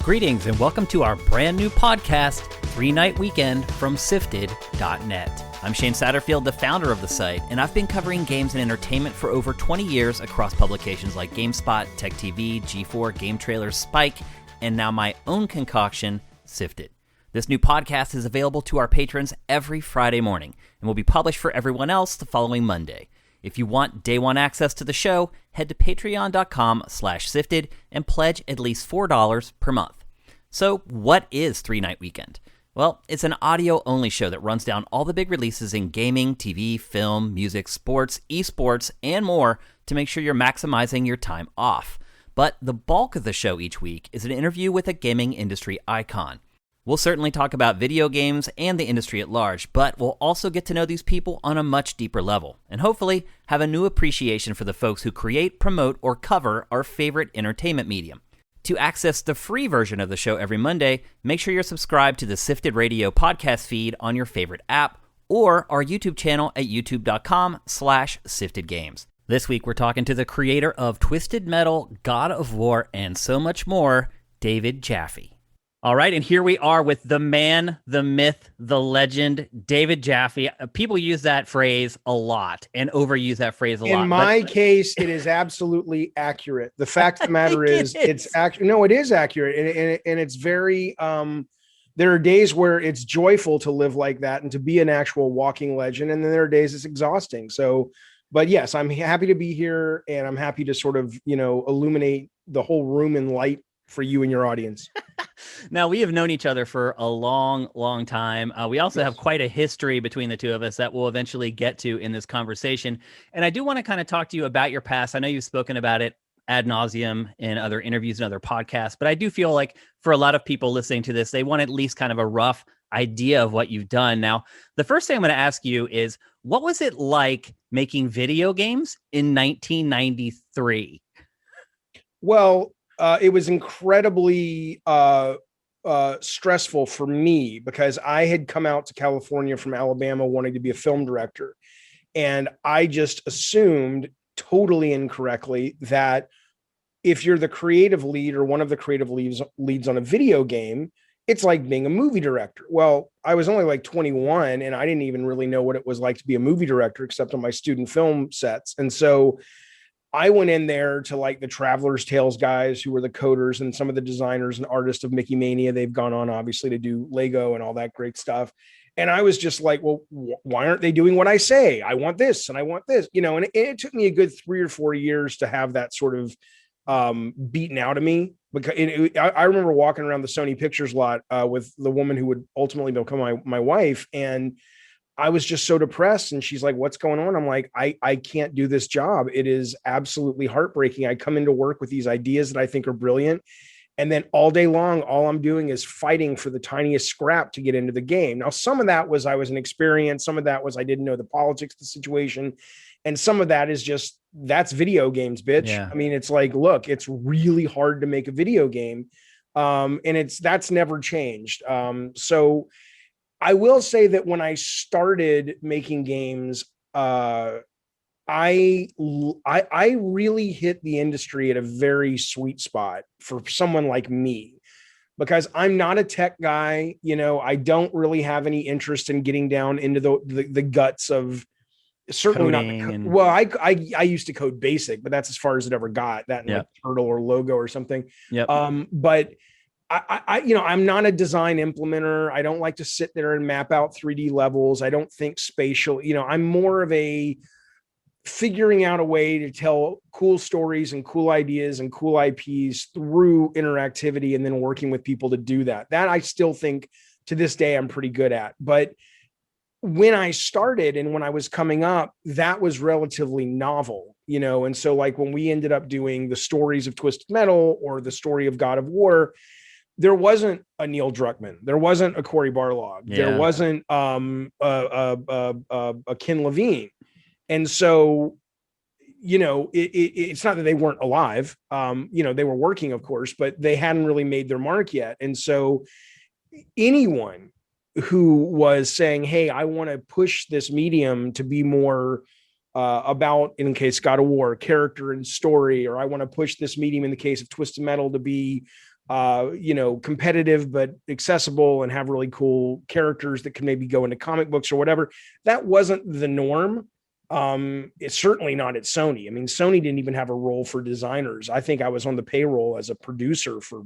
Greetings and welcome to our brand new podcast, 3-Night Weekend from Sifted.net. I'm Shane Satterfield, the founder of the site, and I've been covering games and entertainment for over 20 years across publications like GameSpot, Tech TV, G4, Game Trailers, Spike, and now my own concoction, Sifted. This new podcast is available to our patrons every Friday morning and will be published for everyone else the following Monday. If you want day one access to the show, head to patreon.com/sifted and pledge at least $4 per month. So what is 3-Night Weekend? Well, it's an audio-only show that runs down all the big releases in gaming, TV, film, music, sports, esports, and more to make sure you're maximizing your time off. But the bulk of the show each week is an interview with a gaming industry icon. We'll certainly talk about video games and the industry at large, but we'll also get to know these people on a much deeper level, and hopefully have a new appreciation for the folks who create, promote, or cover our favorite entertainment medium. To access the free version of the show every Monday, make sure you're subscribed to the Sifted Radio podcast feed on your favorite app, or our YouTube channel at youtube.com/siftedgames. This week we're talking to the creator of Twisted Metal, God of War, and so much more, David Jaffe. All right, and here we are with the man, the myth, the legend, David Jaffe. People use that phrase a lot and overuse that phrase a lot. In my case, it is absolutely accurate. The fact of the matter is, it's accurate. No, it is accurate, and it's very. There are days where it's joyful to live like that and to be an actual walking legend, and then there are days it's exhausting. So, but yes, I'm happy to be here, and I'm happy to sort of illuminate the whole room in light for you and your audience. Now, we have known each other for a long, long time. We also have quite a history between the two of us that we'll eventually get to in this conversation. And I do want to kind of talk to you about your past. I know you've spoken about it ad nauseum in other interviews and other podcasts, but I do feel like for a lot of people listening to this, they want at least kind of a rough idea of what you've done. Now, the first thing I'm going to ask you is, what was it like making video games in 1993? Well, it was incredibly stressful for me because I had come out to California from Alabama wanting to be a film director. And I just assumed totally incorrectly that if you're the creative lead or one of the creative leads on a video game, it's like being a movie director. Well, I was only like 21 and I didn't even really know what it was like to be a movie director except on my student film sets. And so I went in there to like the Traveler's Tales guys who were the coders and some of the designers and artists of Mickey Mania. They've gone on obviously to do Lego and all that great stuff. And I was just like, well, why aren't they doing what I say? I want this and I want this, and it took me a good 3 or 4 years to have that sort of beaten out of me. Because I remember walking around the Sony Pictures lot with the woman who would ultimately become my wife. And I was just so depressed. And she's like, what's going on? I'm like, I can't do this job. It is absolutely heartbreaking. I come into work with these ideas that I think are brilliant. And then all day long, all I'm doing is fighting for the tiniest scrap to get into the game. Now, some of that was I was inexperienced. Some of that was I didn't know the politics of the situation. And some of that is just, that's video games, bitch. Yeah. I mean, it's like, look, it's really hard to make a video game. And that's never changed. So I will say that when I started making games, I really hit the industry at a very sweet spot for someone like me, because I'm not a tech guy. I don't really have any interest in getting down into the guts of certainly coding not. Well, I used to code BASIC, but that's as far as it ever got. That like Turtle or Logo or something. Yep. But I'm not a design implementer. I don't like to sit there and map out 3D levels. I don't think spatial, I'm more of a figuring out a way to tell cool stories and cool ideas and cool IPs through interactivity and then working with people to do that. That I still think to this day I'm pretty good at. But when I started and when I was coming up, that was relatively novel, and so like when we ended up doing the stories of Twisted Metal or the story of God of War, there wasn't a Neil Druckmann. There wasn't a Cory Barlog. Yeah. There wasn't a Ken Levine. And so, it's not that they weren't alive. They were working, of course, but they hadn't really made their mark yet. And so anyone who was saying, hey, I want to push this medium to be more about, in case God of War, character and story, or I want to push this medium in the case of Twisted Metal to be competitive but accessible and have really cool characters that can maybe go into comic books or whatever. That wasn't the norm. It's certainly not at Sony. I mean, Sony didn't even have a role for designers. I think I was on the payroll as a producer for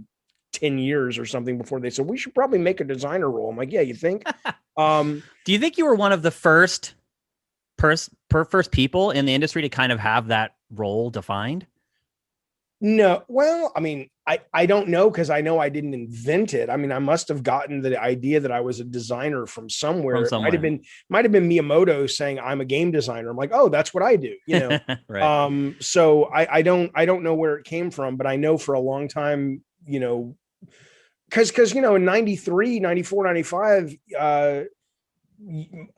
10 years or something before they said, we should probably make a designer role. I'm like, yeah, you think? Do you think you were one of the first people in the industry to kind of have that role defined? No. Well, I mean, I don't know, because I know I didn't invent it. I mean, I must have gotten the idea that I was a designer from somewhere. It might have been Miyamoto saying I'm a game designer. I'm like, oh, that's what I do, Right. So I don't know where it came from, but I know for a long time, because in 93, 94, 95,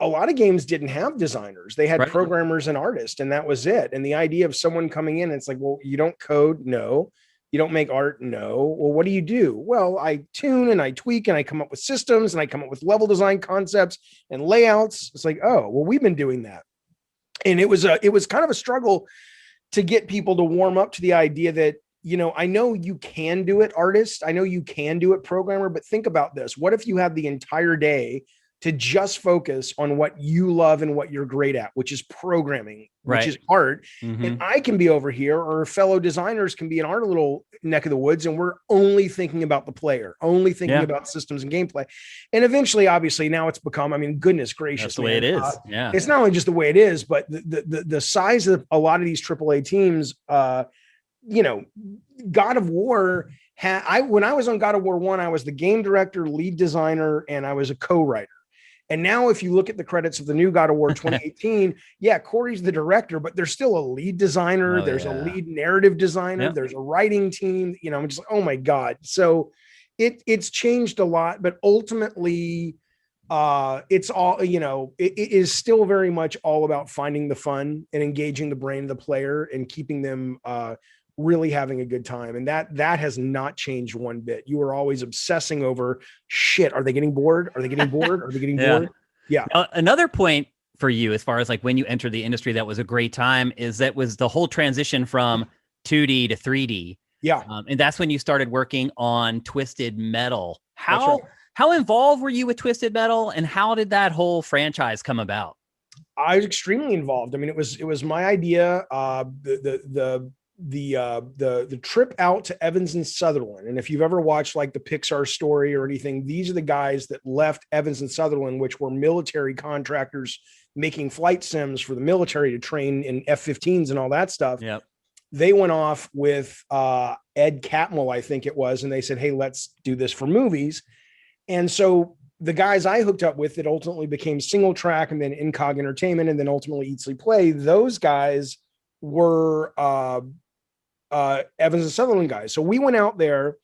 a lot of games didn't have designers. They had Right. programmers and artists, and that was it. And the idea of someone coming in, it's like, well, you don't code? No. You don't make art? No. Well, what do you do? Well, I tune and I tweak and I come up with systems and I come up with level design concepts and layouts. It's like, oh, well, we've been doing that. And it was kind of a struggle to get people to warm up to the idea that, I know you can do it, artist. I know you can do it, programmer, but think about this. What if you had the entire day to just focus on what you love and what you're great at, which is programming, which is art. Mm-hmm. And I can be over here, or fellow designers can be in our little neck of the woods, and we're only thinking about the player, only thinking about systems and gameplay. And eventually, obviously, now it's become, I mean, goodness gracious, that's the way it is. It's not only just the way it is, but the size of a lot of these AAA teams, God of War, when I was on God of War 1, I was the game director, lead designer, and I was a co-writer. And now if you look at the credits of the new God of War 2018, Corey's the director, but there's still a lead designer. There's a lead narrative designer. There's a writing team, I'm just like, oh my God. So it's changed a lot, but ultimately it's all, it is still very much all about finding the fun and engaging the brain of the player and keeping them really having a good time. And that has not changed one bit. You are always obsessing over shit. Are they getting bored? Are they getting bored? Are they getting bored? Yeah. Another point for you, as far as like when you entered the industry, that was a great time, is that was the whole transition from 2D to 3D. Yeah. And that's when you started working on Twisted Metal. How involved were you with Twisted Metal, and how did that whole franchise come about? I was extremely involved. I mean, it was my idea. The trip out to Evans and Sutherland, and if you've ever watched like the Pixar Story or anything, these are the guys that left Evans and Sutherland, which were military contractors making flight sims for the military to train in F-15s and all that stuff. Yep. They went off with Ed Catmull, I think it was, and they said, hey, let's do this for movies. And so the guys I hooked up with that ultimately became Single Track and then Incog Entertainment and then ultimately Eat Sleep Play, those guys were Evans and Sutherland guys. So we went out there,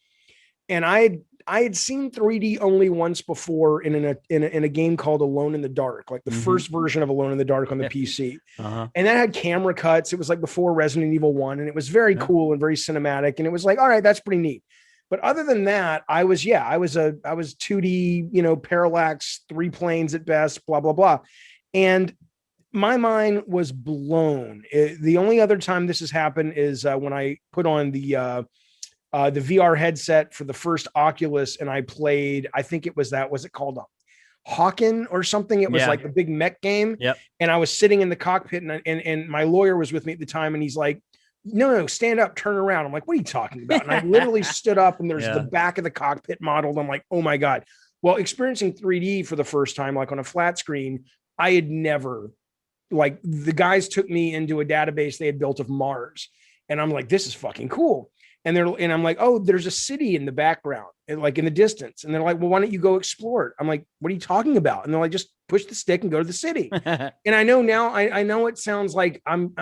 and I had seen 3D only once before in a game called Alone in the Dark, like the first version of Alone in the Dark on the PC. And that had camera cuts. It was like before Resident Evil 1, and it was very cool and very cinematic. And it was like, all right, that's pretty neat. But other than that, I was 2D, parallax, 3 planes at best, blah, blah, blah. And my mind was blown. The only other time this has happened is when I put on the VR headset for the first Oculus, and I played, I think it was was it called Hawken or something? It was like the big mech game. Yep. And I was sitting in the cockpit, and my lawyer was with me at the time, and he's like, no, stand up, turn around. I'm like, what are you talking about? And I literally stood up, and there's the back of the cockpit modeled. I'm like, oh my God. Well, experiencing 3D for the first time, like on a flat screen, I had never, like, the guys took me into a database they had built of Mars, and I'm like, this is fucking cool. And I'm like, oh, there's a city in the background, and like in the distance. And they're like, well, why don't you go explore it? I'm like, what are you talking about? And they're like, just push the stick and go to the city. And I know now, I know it sounds like I'm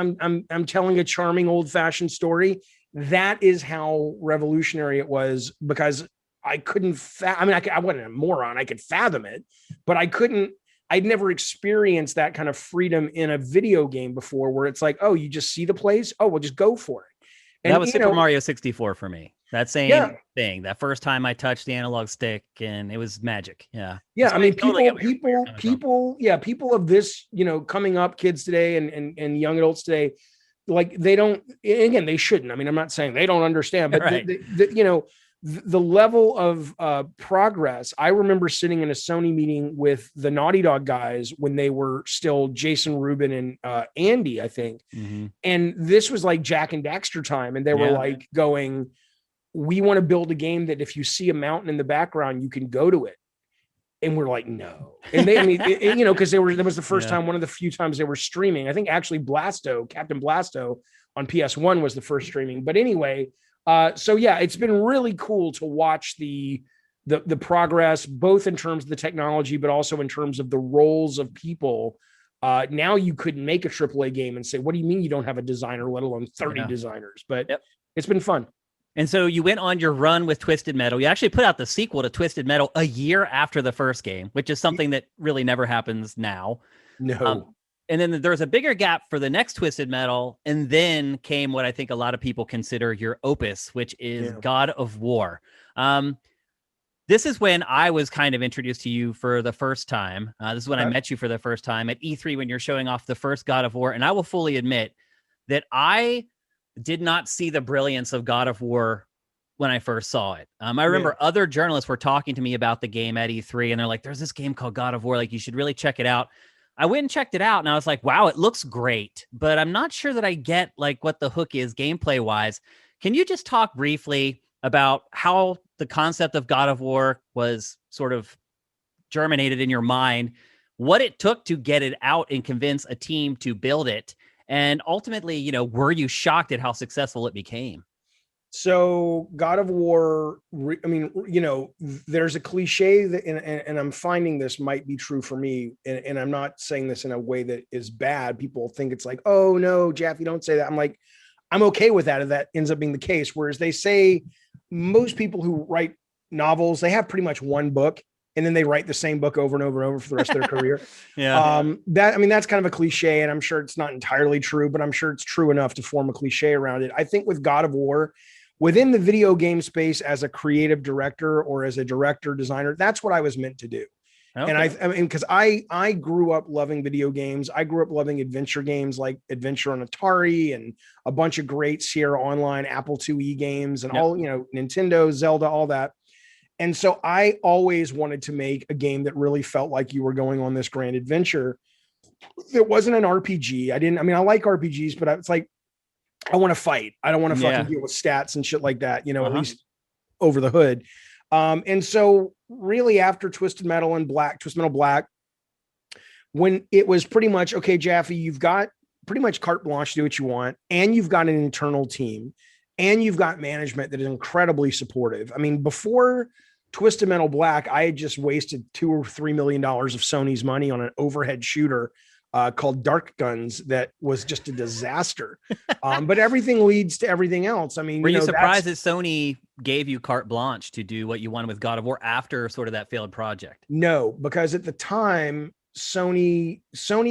telling a charming old fashioned story. That is how revolutionary it was, because I couldn't, I wasn't a moron. I could fathom it, but I'd never experienced that kind of freedom in a video game before, where it's like, oh, you just see the place. Oh, well, just go for it. And that was Super Mario 64 for me. That same thing. That first time I touched the analog stick, and it was magic. Yeah. Yeah. I mean, people of this, coming up, kids today and young adults today, like, they don't, again, they shouldn't. I mean, I'm not saying they don't understand, but the level of progress. I remember sitting in a Sony meeting with the Naughty Dog guys when they were still Jason Rubin and Andy, I think. Mm-hmm. And this was like Jack and Daxter time. And they were like going, we want to build a game that if you see a mountain in the background, you can go to it. And we're like, no. And they, I mean, because that was the first time, one of the few times they were streaming. I think actually Captain Blasto on PS1 was the first streaming. But anyway, so yeah, it's been really cool to watch the progress, both in terms of the technology, but also in terms of the roles of people. Now you couldn't make a AAA game and say, what do you mean you don't have a designer, let alone 30 designers? But it's been fun. And so you went on your run with Twisted Metal. You actually put out the sequel to Twisted Metal a year after the first game, which is something that really never happens now. No. And then there was a bigger gap for the next Twisted Metal. And then came what I think a lot of people consider your opus, which is God of War. This is when I was kind of introduced to you for the first time. This is when I met you for the first time at E3 when you're showing off the first God of War. And I will fully admit that I did not see the brilliance of God of War when I first saw it. I remember other journalists were talking to me about the game at E3, and they're like, there's this game called God of War. Like, you should really check it out. I went and checked it out, and I was like, wow, it looks great, but I'm not sure that I get like what the hook is gameplay wise. Can you just talk briefly about how the concept of God of War was sort of germinated in your mind, what it took to get it out and convince a team to build it? And ultimately, were you shocked at how successful it became? So God of War, I mean, there's a cliche that, and I'm finding this might be true for me. And I'm not saying this in a way that is bad. People think it's like, oh no, Jaffe, don't say that. I'm like, I'm okay with that if that ends up being the case. Whereas they say most people who write novels, they have pretty much one book, and then they write the same book over and over and over for the rest of their career. That's kind of a cliche, and I'm sure it's not entirely true, but I'm sure it's true enough to form a cliche around it. I think with God of War, within the video game space as a creative director or as a director designer, that's what I was meant to do. Okay. And because I grew up loving video games. I grew up loving adventure games like Adventure on Atari and a bunch of great Sierra Online, Apple IIe games and all, Nintendo, Zelda, all that. And so I always wanted to make a game that really felt like you were going on this grand adventure. It wasn't an RPG. I like RPGs, but it's like, I want to fight. I don't want to fucking deal with stats and shit like that, at least over the hood. And so really after Twisted Metal Black, when it was pretty much, okay, Jaffe, you've got pretty much carte blanche to do what you want. And you've got an internal team and you've got management that is incredibly supportive. I mean, before Twisted Metal Black, I had just wasted $2 or $3 million of Sony's money on an overhead shooter called Dark Guns that was just a disaster. But everything leads to everything else. I mean, were you surprised that Sony gave you carte blanche to do what you wanted with God of War after sort of that failed project? No, because at the time, Sony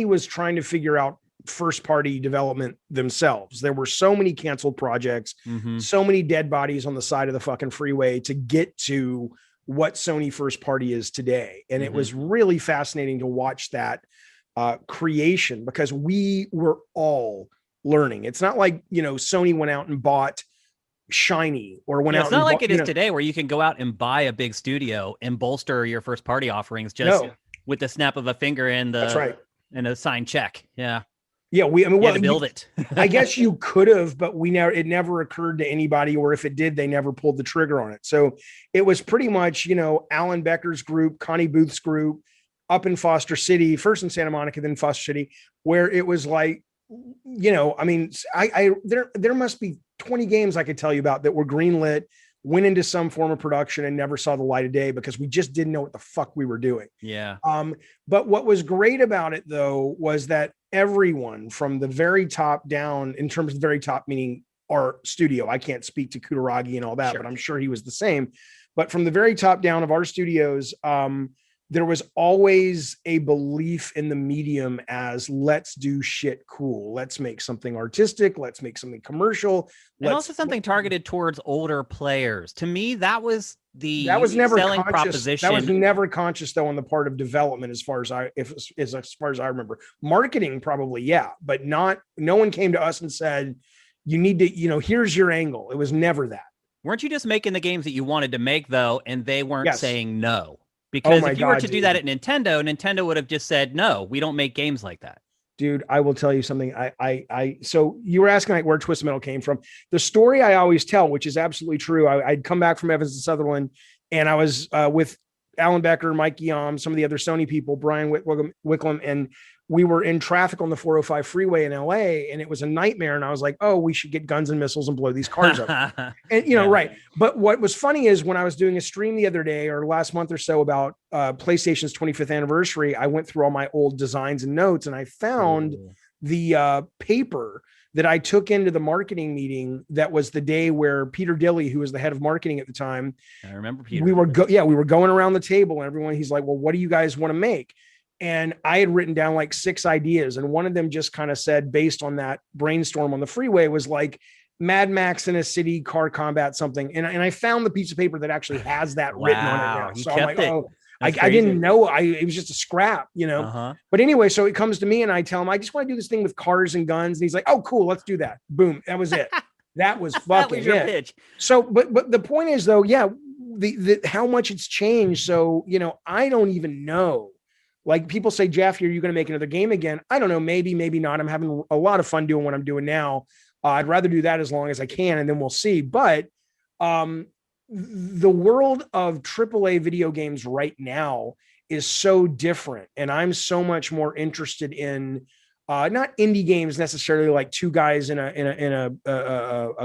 was trying to figure out first party development themselves. There were so many canceled projects, so many dead bodies on the side of the fucking freeway to get to what Sony first party is today. And it was really fascinating to watch that creation because we were all learning. It's not like, Sony went out and bought Shiny or went out. It's not like it is today where you can go out and buy a big studio and bolster your first party offerings with the snap of a finger and that's right. And a signed check. Yeah. Yeah, we had to build it. I guess you could have, but it never occurred to anybody, or if it did, they never pulled the trigger on it. So it was pretty much, Alan Becker's group, Connie Booth's group, up in Foster City, first in Santa Monica, then Foster City, where it was like, there must be 20 games I could tell you about that were greenlit, went into some form of production and never saw the light of day because we just didn't know what the fuck we were doing. Yeah. But what was great about it though, was that everyone from the very top down, in terms of the very top, meaning our studio, I can't speak to Kutaragi and all that, but I'm sure he was the same. But from the very top down of our studios, there was always a belief in the medium as let's do shit cool. Let's make something artistic. Let's make something commercial. And also something targeted towards older players. To me, that was never selling conscious. proposition. That was never conscious though on the part of development, as far as I remember. Marketing probably, yeah, but no one came to us and said, you need to, here's your angle. It was never that. Weren't you just making the games that you wanted to make though, and they weren't Yes. saying no? Oh Because my if you were God, to do dude. that at Nintendo, Nintendo would have just said, no, we don't make games like that. Dude, I will tell you something. So you were asking like where Twisted Metal came from. The story I always tell, which is absolutely true. I'd come back from Evans and Sutherland, and I was with Alan Becker, Mike Guillaume, some of the other Sony people, Brian Wickham, and we were in traffic on the 405 freeway in LA, and it was a nightmare. And I was like, oh, we should get guns and missiles and blow these cars up. And right. But what was funny is when I was doing a stream the other day or last month or so about PlayStation's 25th anniversary, I went through all my old designs and notes, and I found the paper that I took into the marketing meeting. That was the day where Peter Dilley, who was the head of marketing at the time, I remember Peter. We were going around the table, and everyone, he's like, well, what do you guys want to make? And I had written down like 6 ideas. And one of them just kind of said, based on that brainstorm on the freeway, was like Mad Max in a city, car combat, something. And I found the piece of paper that actually has that written on it now. So I'm like, oh, I didn't know. It was just a scrap, But anyway, so it comes to me and I tell him, I just want to do this thing with cars and guns. And he's like, oh, cool, let's do that. Boom. That was it. That was fucking that was your pitch. So, but the point is though, yeah, the how much it's changed. So, I don't even know. Like people say, Jaffe, are you going to make another game again? I don't know. Maybe, maybe not. I'm having a lot of fun doing what I'm doing now. I'd rather do that as long as I can, and then we'll see. But the world of AAA video games right now is so different. And I'm so much more interested in not indie games necessarily, like 2 guys in a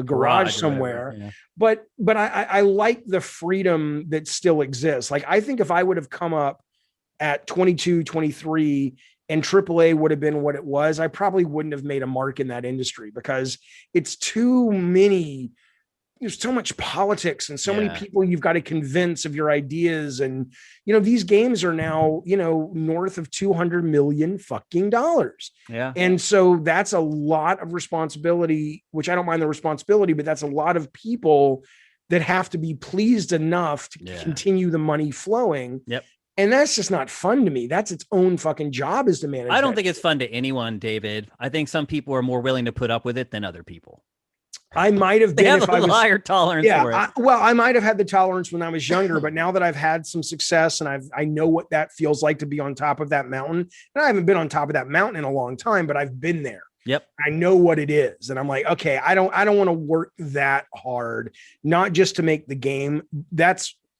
garage somewhere, but I like the freedom that still exists. Like, I think if I would have come up at 22, 23, and AAA would have been what it was, I probably wouldn't have made a mark in that industry, because it's too many. There's so much politics and so many people you've got to convince of your ideas. And, these games are now, north of $200 million fucking dollars. Yeah. And so that's a lot of responsibility, which I don't mind the responsibility, but that's a lot of people that have to be pleased enough to continue the money flowing. Yep. And that's just not fun to me. That's its own fucking job, is to manage. I don't think it's fun to anyone, David. I think some people are more willing to put up with it than other people. I might have been, if I was higher tolerance for it. I might have had the tolerance when I was younger, but now that I've had some success and I know what that feels like to be on top of that mountain. And I haven't been on top of that mountain in a long time, but I've been there. Yep. I know what it is. And I'm like, okay, I don't want to work that hard, not just to make the game.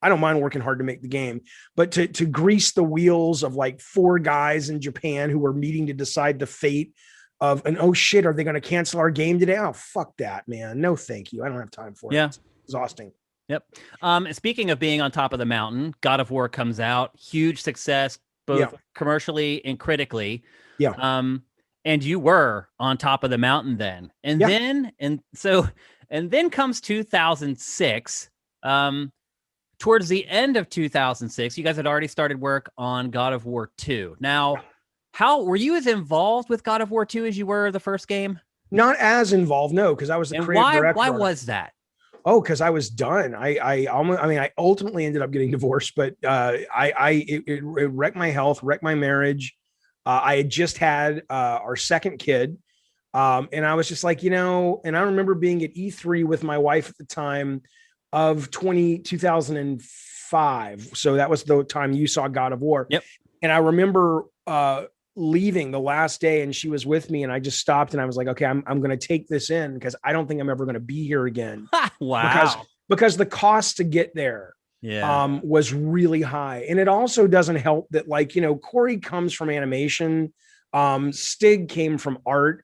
I don't mind working hard to make the game, but to grease the wheels of like 4 guys in Japan who were meeting to decide the fate of an, oh shit, are they going to cancel our game today? Oh, fuck that, man. No, thank you. I don't have time for it. Yeah. It's exhausting. Yep. Speaking of being on top of the mountain, God of War comes out, huge success, both commercially and critically. Yeah. And you were on top of the mountain then. And then comes 2006. Towards the end of 2006, you guys had already started work on God of War 2. Now, how were you as involved with God of War 2 as you were the first game? Not as involved, no, because I was the creative director. Why was that? Oh, because I was done. I ultimately ended up getting divorced, but it wrecked my health, wrecked my marriage. I had just had our second kid. And I was just like, and I remember being at E3 with my wife at the time of 2005. So that was the time you saw God of War. Yep. And I remember leaving the last day, and she was with me, and I just stopped and I was like, okay, I'm going to take this in, because I don't think I'm ever going to be here again. Wow. Because the cost to get there was really high. And it also doesn't help that, like, Corey comes from animation. Stig came from art.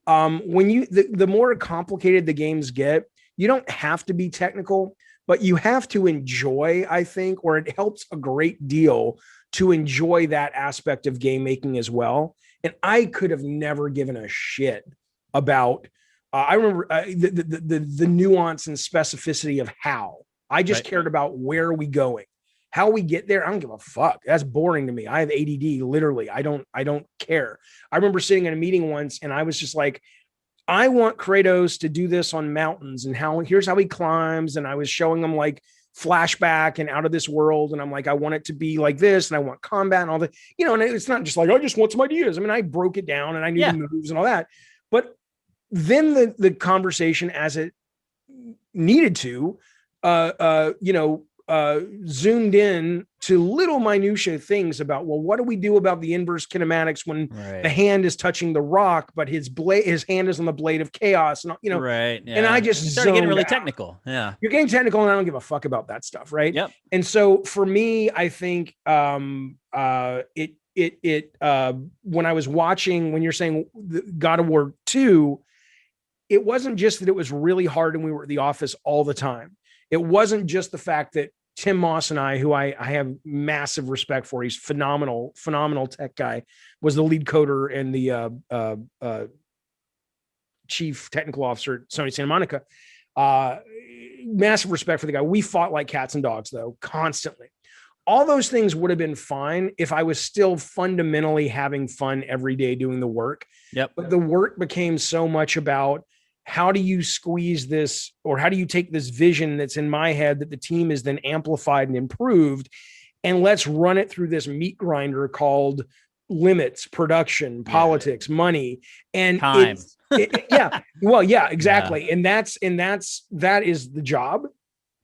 When the more complicated the games get, you don't have to be technical, but you have to enjoy, I think, or it helps a great deal to enjoy that aspect of game making as well. And I could have never given a shit about, I remember the nuance and specificity of how. I just cared about where are we going, how we get there. I don't give a fuck. That's boring to me. I have ADD, literally. I don't care. I remember sitting in a meeting once and I was just like, I want Kratos to do this on mountains, and here's how he climbs. And I was showing them like flashback and out of this world. And I'm like, I want it to be like this, and I want combat and all that, and it's not just like, I just want some ideas. I mean, I broke it down and I knew the moves and all that, but then the conversation, as it needed to, zoomed in to little minutia things about, well, what do we do about the inverse kinematics when the hand is touching the rock, but his hand is on the blade of chaos, and right. Yeah. And I just started getting really out. Technical. Yeah, you're getting technical, and I don't give a fuck about that stuff, right? Yep. And so for me, I think when I was watching, when you're saying God of War 2, it wasn't just that it was really hard and we were at the office all the time. It wasn't just the fact that Tim Moss and I, who I have massive respect for, he's phenomenal tech guy, was the lead coder and the chief technical officer at Sony Santa Monica. Massive respect for the guy. We fought like cats and dogs, though, constantly. All those things would have been fine if I was still fundamentally having fun every day doing the work. Yep. But the work became so much about, how do you squeeze this, or how do you take this vision that's in my head that the team is then amplified and improved, and let's run it through this meat grinder called limits, production, politics, money, and time. Exactly. Yeah. That is the job.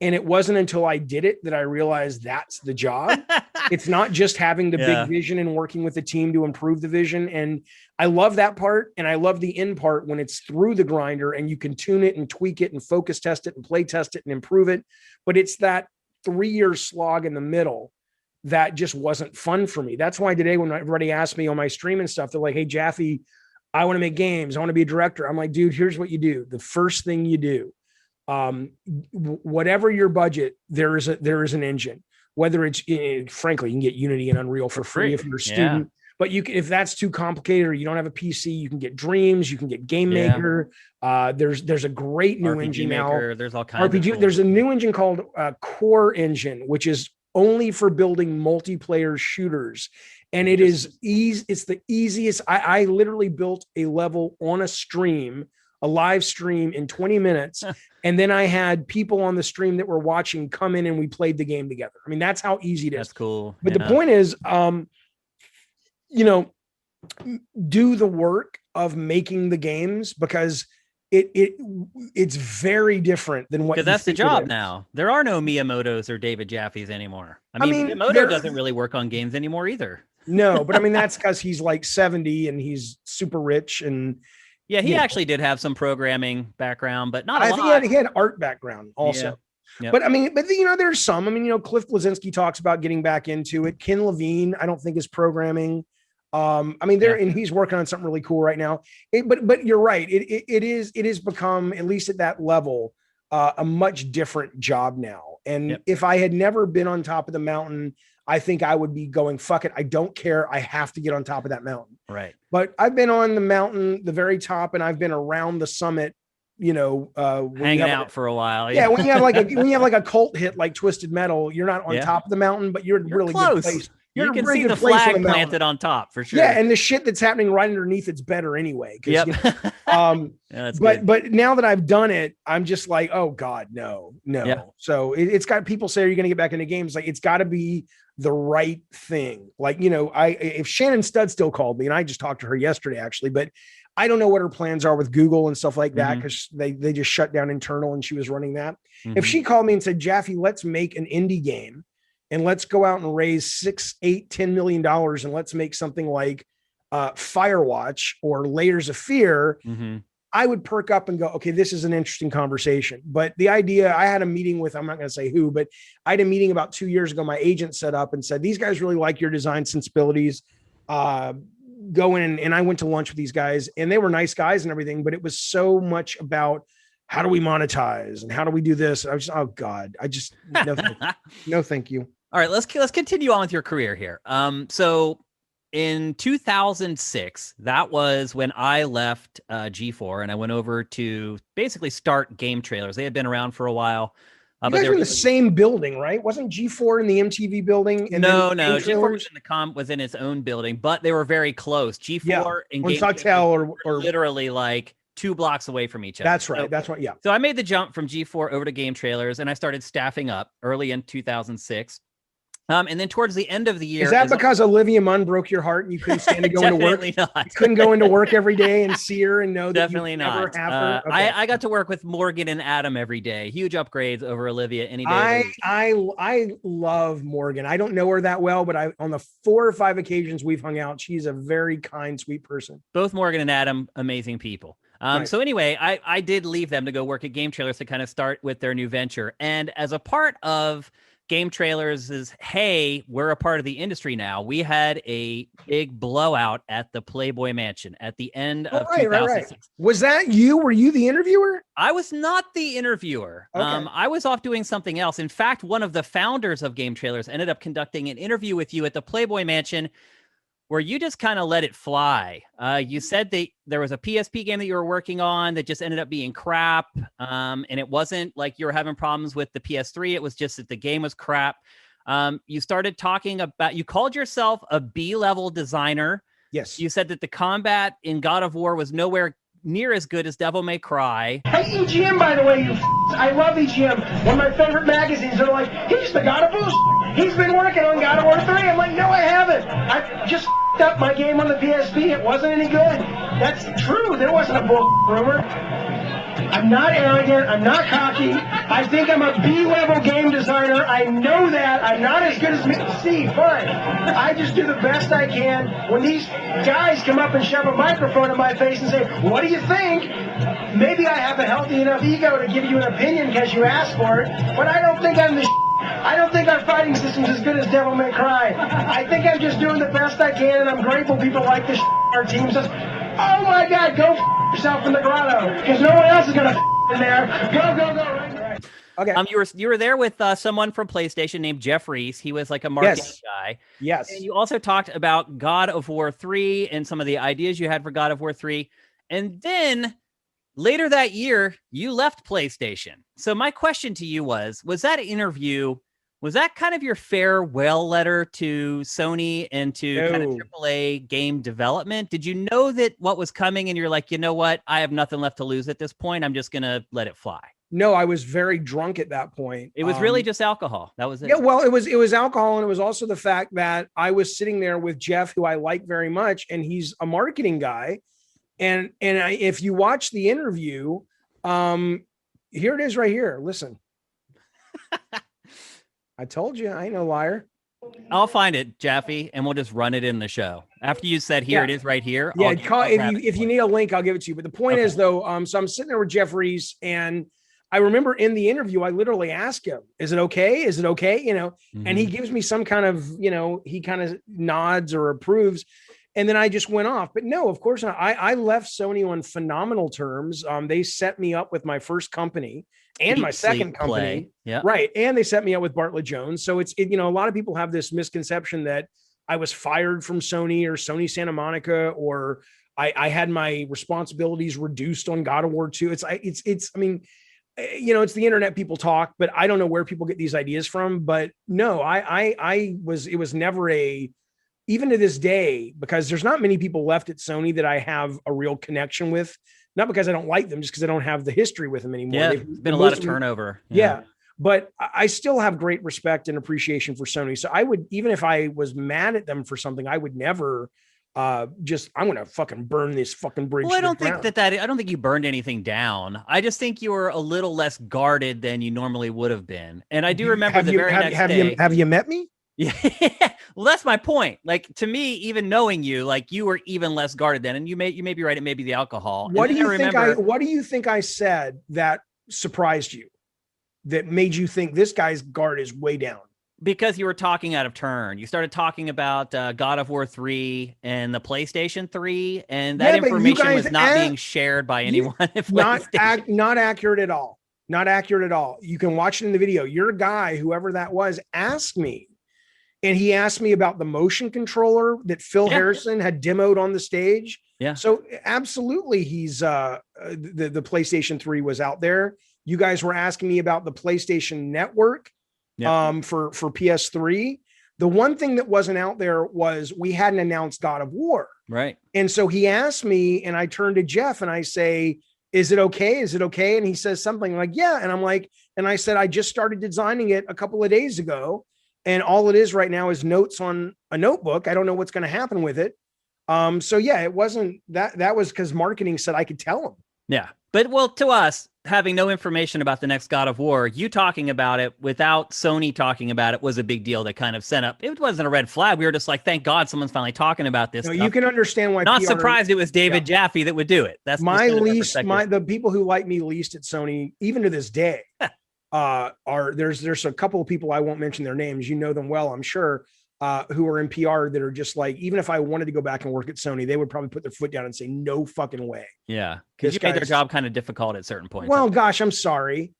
And it wasn't until I did it that I realized that's the job. It's not just having the big vision and working with the team to improve the vision. And I love that part. And I love the end part when it's through the grinder and you can tune it and tweak it and focus test it and play test it and improve it. But it's that 3-year slog in the middle that just wasn't fun for me. That's why today, when everybody asked me on my stream and stuff, they're like, hey, Jaffe, I want to make games. I want to be a director. I'm like, dude, here's what you do. The first thing you do, whatever your budget, there is an engine. Whether it's, frankly, you can get Unity and Unreal for free if you're a student. Yeah. But you can, if that's too complicated or you don't have a PC, you can get Dreams, you can get Game Maker. There's a great new RPG engine Maker, now. There's all kinds of cool. There's a new engine called Core Engine, which is only for building multiplayer shooters. And it is easy. It's the easiest. I literally built a level on a live stream in 20 minutes. And then I had people on the stream that were watching come in and we played the game together. I mean, that's how easy it is. That's cool. But the point is, do the work of making the games, because it's very different than what, because that's the job now. There are no Miyamotos or David Jaffes anymore. I mean Miyamoto doesn't really work on games anymore either. No, but I mean, that's because he's like 70 and he's super rich. And yeah, he actually did have some programming background, but not a lot. I think he had art background also. Yeah. Yep. But I mean, there's some. I mean, Cliff Bleszinski talks about getting back into it. Ken Levine, I don't think, is programming. And he's working on something really cool right now. But you're right. It is become, at least at that level, a much different job now. And if I had never been on top of the mountain, I think I would be going, fuck it, I don't care. I have to get on top of that mountain. Right. But I've been on the mountain, the very top, and I've been around the summit, hanging out for a while. Yeah. When you have like a cult hit like Twisted Metal, you're not on top of the mountain, but you're really close. Good place. You can see the flag planted on top for sure. Yeah, and the shit that's happening right underneath it's better anyway. Yep. But now that I've done it, I'm just like, oh God, no. Yeah. So it's got, people say, are you going to get back into games? Like, it's got to be the right thing. Like, if Shannon Studd still called me, and I just talked to her yesterday actually, but I don't know what her plans are with Google and stuff like that, because they just shut down internal and she was running that. If she called me and said, Jaffe, let's make an indie game and let's go out and raise $6, $8, $10 million and let's make something like Firewatch or Layers of Fear, I would perk up and go, okay, this is an interesting conversation. But the idea, I had a meeting with, I'm not going to say who, but I had a meeting about 2 years ago. My agent set up and said, these guys really like your design sensibilities. Go in, and I went to lunch with these guys, and they were nice guys and everything, but it was so much about, how do we monetize and how do we do this? I was just, oh God, no, thank you. All right, let's continue on with your career here. So in 2006, that was when I left G4 and I went over to basically start Game Trailers. They had been around for a while. You guys were in the same building, right? Wasn't G4 in the MTV building? And no. G4 was in its own building, but they were very close. G4 and Game Trailers were literally like 2 blocks away from each other. That's right. That's right. Yeah. So I made the jump from G4 over to Game Trailers, and I started staffing up early in 2006. And then towards the end of the year, is that because Olivia Munn broke your heart and you couldn't stand to go into work? Not. You couldn't go into work every day and see her and know that Definitely you not. never have her. Okay. I got to work with Morgan and Adam every day. Huge upgrades over Olivia any day. I love Morgan. I don't know her that well, but on the 4 or 5 occasions we've hung out, she's a very kind, sweet person. Both Morgan and Adam, amazing people. Nice. So anyway, I did leave them to go work at Game Trailers to kind of start with their new venture. And as a part of Game Trailers is, hey, we're a part of the industry now. We had a big blowout at the Playboy Mansion at the end of 2006. Right. Was that you? Were you the interviewer? I was not the interviewer. Okay. I was off doing something else. In fact, one of the founders of Game Trailers ended up conducting an interview with you at the Playboy Mansion where you just kind of let it fly. You said that there was a PSP game that you were working on that just ended up being crap. And it wasn't like you were having problems with the PS3. It was just that the game was crap. You started talking about, you called yourself a B-level designer. Yes. You said that the combat in God of War was nowhere near as good as Devil May Cry. Hey, EGM, by the way, I love EGM. One of my favorite magazines. They're like, he's the God of War. He's been working on God of War 3. I'm like, no, I haven't. I just up my game on the PSP. It wasn't any good. That's true. There wasn't a bull rumor. I'm not arrogant. I'm not cocky. I think I'm a B-level game designer. I know that. I'm not as good as me. See, fine. I just do the best I can. When these guys come up and shove a microphone in my face and say, what do you think? Maybe I have a healthy enough ego to give you an opinion because you asked for it, but I don't think I'm the I don't think our fighting system's as good as Devil May Cry. I think I'm just doing the best I can, and I'm grateful people like this our team says, oh my God, go yourself in the grotto, because no one else is going to in there. Go, right. Okay. You were there with someone from PlayStation named Jaffe. He was like a marketing guy. Yes. And you also talked about God of War 3 and some of the ideas you had for God of War 3. And then later that year, you left PlayStation. So my question to you was that interview, was that kind of your farewell letter to Sony and to kind of AAA game development? Did you know that what was coming and you're like, you know what? I have nothing left to lose at this point. I'm just going to let it fly. No, I was very drunk at that point. It was really just alcohol. That was it. Yeah, well, it was alcohol. And it was also the fact that I was sitting there with Jeff, who I like very much. And he's a marketing guy. And if you watch the interview, here it is right here. Listen. I told you, I ain't no liar. I'll find it, Jaffe, and we'll just run it in the show. After you said, here it is right here. Yeah, if you need a link, I'll give it to you. But the point is, though, so I'm sitting there with Jeffries, and I remember in the interview, I literally asked him, is it okay? Is it okay? You know, and he gives me some kind of, he kind of nods or approves. And then I just went off. But no, of course not. I left Sony on phenomenal terms. They set me up with my first company and my second company. Yeah. Right. And they set me up with Bartlett Jones. So it's a lot of people have this misconception that I was fired from Sony or Sony Santa Monica, or I had my responsibilities reduced on God of War 2. It's the internet, people talk, but I don't know where people get these ideas from. But no, it was never even to this day, because there's not many people left at Sony that I have a real connection with, not because I don't like them, just because I don't have the history with them anymore. Yeah, there's been a lot of turnover. Yeah. But I still have great respect and appreciation for Sony. So I would, even if I was mad at them for something, I would never I'm going to fucking burn this fucking bridge. Well, I don't think you burned anything down. I just think you were a little less guarded than you normally would have been. And I do remember next day. Have you met me? Yeah. Well, that's my point. Like, to me, even knowing you, like, you were even less guarded then. And you may be right. It may be the alcohol. What do you think I said that surprised you, that made you think this guy's guard is way down? Because you were talking out of turn. You started talking about God of War 3 and the PlayStation 3, and that information was not being shared by anyone at PlayStation. Not accurate at all. Not accurate at all. You can watch it in the video. Your guy, whoever that was, asked me. And he asked me about the motion controller that Phil Harrison had demoed on the stage. Yeah. So absolutely, he's the PlayStation 3 was out there. You guys were asking me about the PlayStation Network for PS3. The one thing that wasn't out there was we hadn't announced God of War. Right. And so he asked me, and I turned to Jeff and I say, is it okay? Is it okay? And he says something like, yeah. And I'm like, and I said, I just started designing it a couple of days ago. And all it is right now is notes on a notebook. I don't know what's going to happen with it. So yeah, it wasn't that was because marketing said I could tell them. Yeah. But well, to us, having no information about the next God of War, you talking about it without Sony talking about it was a big deal that kind of sent up. It wasn't a red flag. We were just like, thank God someone's finally talking about this. No, stuff. you can understand why. Not PR, surprised it was David Jaffe that would do it. That's the people who like me least at Sony, even to this day, there's a couple of people, I won't mention their names. You know them well, I'm sure. Who are in PR that are just like, even if I wanted to go back and work at Sony, they would probably put their foot down and say, no fucking way. Yeah. Because you made their job kind of difficult at certain points. Well, gosh, I'm sorry.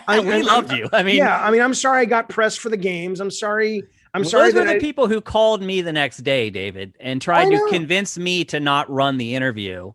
We loved you. I mean, yeah, I mean, I'm sorry I got pressed for the games. I'm sorry. Those were the people who called me the next day, David, and tried to convince me to not run the interview.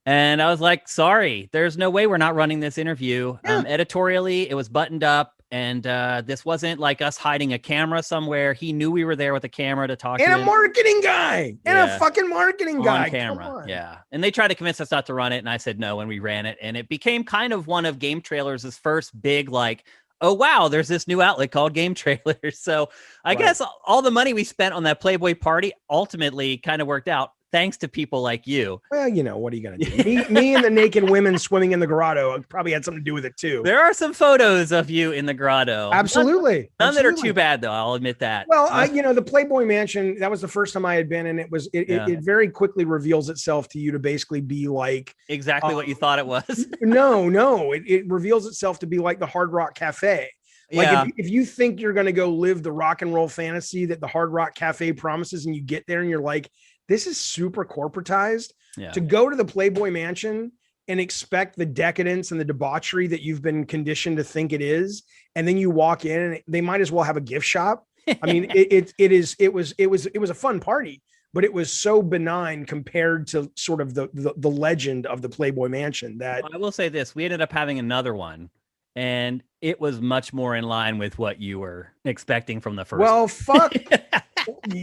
And I was like, sorry, there's no way we're not running this interview. Yeah. Editorially, it was buttoned up. And this wasn't like us hiding a camera somewhere. He knew we were there with a camera to talk to him. And a marketing guy. And a fucking marketing guy. On camera. Yeah. And they tried to convince us not to run it. And I said no when we ran it. And it became kind of one of Game Trailers' first big, like, oh, wow, there's this new outlet called Game Trailers. So I guess all the money we spent on that Playboy party ultimately kind of worked out. Thanks to people like you. Well, you know, what are you going to do? me and the naked women swimming in the grotto probably had something to do with it too. There are some photos of you in the grotto. Absolutely. None that are too bad, though. I'll admit that. Well, the Playboy Mansion, that was the first time I had been, and it very quickly reveals itself to you to basically be like exactly what you thought it was. No, it reveals itself to be like the Hard Rock Cafe. Like if you think you're going to go live the rock and roll fantasy that the Hard Rock Cafe promises, and you get there and you're like, this is super corporatized. To go to the Playboy Mansion and expect the decadence and the debauchery that you've been conditioned to think it is. And then you walk in and they might as well have a gift shop. I mean, it was a fun party, but it was so benign compared to sort of the legend of the Playboy Mansion that I will say this, we ended up having another one and it was much more in line with what you were expecting from the first. Well, fuck.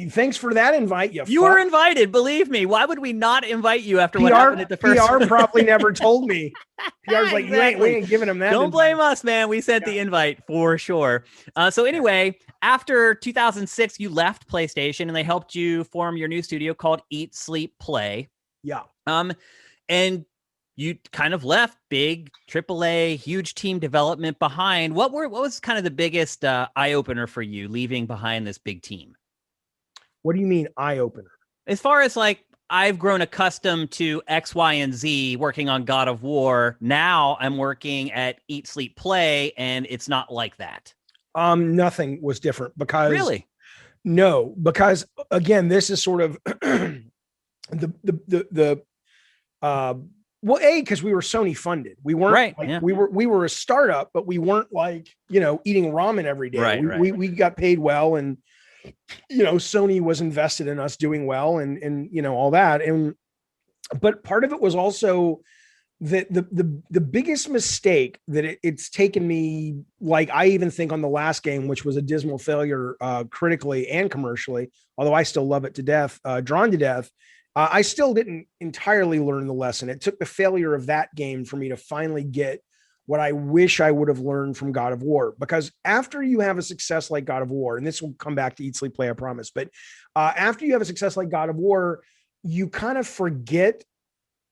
Thanks for that invite. You were invited. Believe me. Why would we not invite you after what happened at the first? PR probably never told me. PR's like, we ain't giving him that. Don't blame us, man. We sent the invite for sure. So anyway, after 2006, you left PlayStation and they helped you form your new studio called Eat, Sleep, Play. Yeah. And you kind of left big AAA, huge team development behind. What was kind of the biggest eye opener for you leaving behind this big team? What do you mean eye opener? As far as like, I've grown accustomed to X, Y, and Z working on God of War. Now I'm working at Eat, Sleep, Play, and it's not like that. Nothing was different because really, no, because again, this is sort of because we were Sony funded. We weren't we were a startup, but we weren't like, eating ramen every day. We got paid well, and Sony was invested in us doing well and all that. But part of it was also that the biggest mistake that it's taken me, like I even think on the last game, which was a dismal failure critically and commercially, although I still love it to death, drawn to death, I still didn't entirely learn the lesson. It took the failure of that game for me to finally get what I wish I would have learned from God of War, because after you have a success like God of War, and this will come back to Eat, Sleep, Play, I promise, but after you have a success like God of War, you kind of forget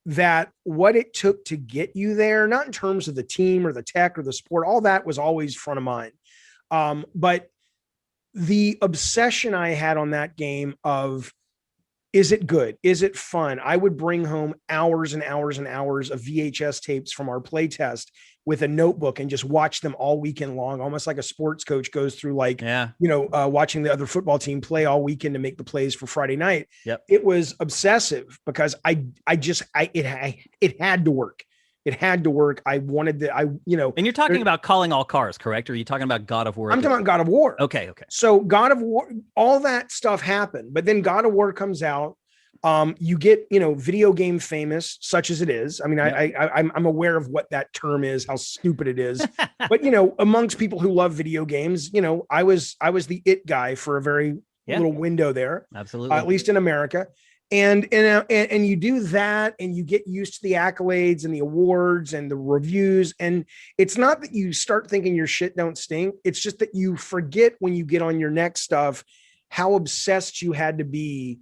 that what it took to get you there, not in terms of the team or the tech or the sport, all that was always front of mind. But the obsession I had on that game of, is it good? Is it fun? I would bring home hours and hours and hours of VHS tapes from our play test with a notebook and just watch them all weekend long, almost like a sports coach goes through, like, watching the other football team play all weekend to make the plays for Friday night. Yep. It was obsessive because it had to work. It had to work. I wanted to, And you're talking about Calling All Cars, correct? Or are you talking about God of War? I'm talking about God of War. Okay. So God of War, all that stuff happened, but then God of War comes out. You get, video game famous, such as it is. I mean, I'm aware of what that term is, how stupid it is, but amongst people who love video games, I was the it guy for a very little window there. Absolutely. At least in America. And you do that, and you get used to the accolades and the awards and the reviews. And it's not that you start thinking your shit don't stink. It's just that you forget when you get on your next stuff how obsessed you had to be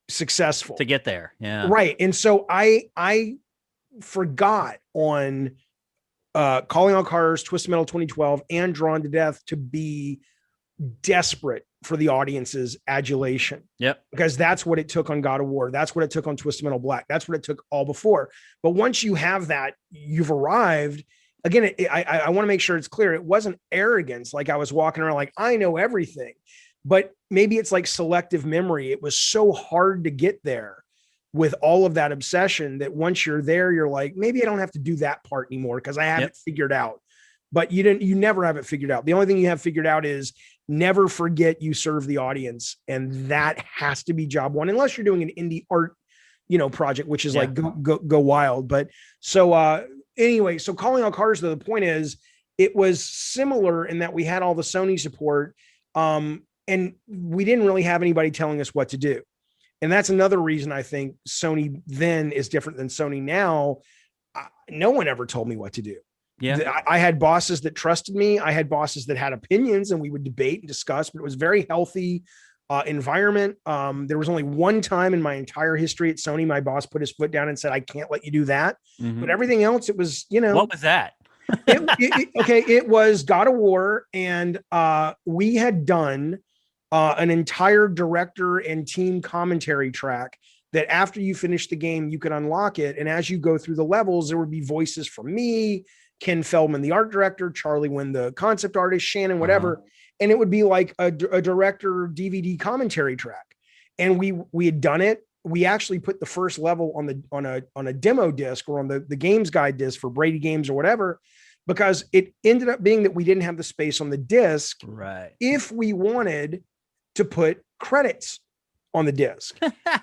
successful to get there. Yeah. Right. And so I forgot on Calling All Cars, Twisted Metal 2012, and Drawn to Death to be desperate for the audience's adulation. Yep. Because that's what it took on God of War. That's what it took on Twisted Metal Black. That's what it took all before. But once you have that, you've arrived. Again, I want to make sure it's clear. It wasn't arrogance. Like I was walking around like, I know everything, but maybe it's like selective memory. It was so hard to get there with all of that obsession that once you're there, you're like, maybe I don't have to do that part anymore because I have it figured out. But you never have it figured out. The only thing you have figured out is never forget you serve the audience. And that has to be job one, unless you're doing an indie art, project, which is like go wild. But so anyway, so Calling All Cars, though, the point is it was similar in that we had all the Sony support, and we didn't really have anybody telling us what to do. And that's another reason I think Sony then is different than Sony now. No one ever told me what to do. Yeah. I had bosses that trusted me. I had bosses that had opinions, and we would debate and discuss, but it was very healthy environment. There was only one time in my entire history at Sony, my boss put his foot down and said, I can't let you do that. Mm-hmm. But everything else, it was, What was that? it was God of War. And we had done an entire director and team commentary track that after you finish the game, you could unlock it. And as you go through the levels, there would be voices from me, Ken Feldman, the art director, Charlie Wynn, the concept artist, Shannon, whatever. And it would be like a director DVD commentary track. And we had done it. We actually put the first level on a demo disc or on the games guide disc for Brady Games or whatever, because it ended up being that we didn't have the space on the disc. Right. If we wanted to put credits on the disc.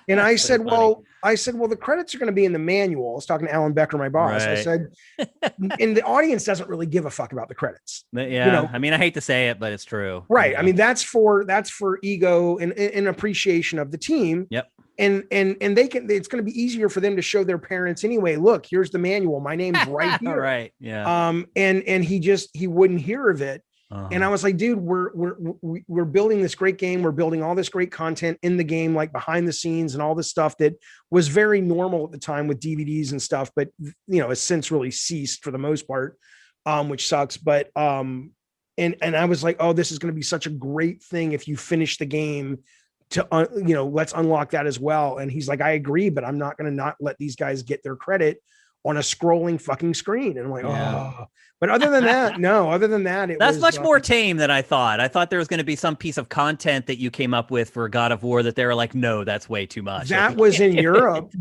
And I said, well, the credits are going to be in the manual. I was talking to Alan Becker, my boss. Right. I said, and the audience doesn't really give a fuck about the credits. Yeah. I mean, I hate to say it, but it's true. Right. I mean, that's for ego and appreciation of the team. Yep. And it's going to be easier for them to show their parents anyway. Look, here's the manual. My name's right here. Right. Yeah. And he wouldn't hear of it. And I was like, dude, we're building this great game. We're building all this great content in the game, like behind the scenes and all this stuff that was very normal at the time with DVDs and stuff, but has since really ceased for the most part, which sucks. But and I was like, oh, this is going to be such a great thing if you finish the game to let's unlock that as well. And he's like, I agree, but I'm not going to not let these guys get their credit on a scrolling fucking screen. And I'm like, oh, but other than that, that's much more tame than I thought. I thought there was going to be some piece of content that you came up with for God of War that they were like, no, that's way too much. That was in Europe.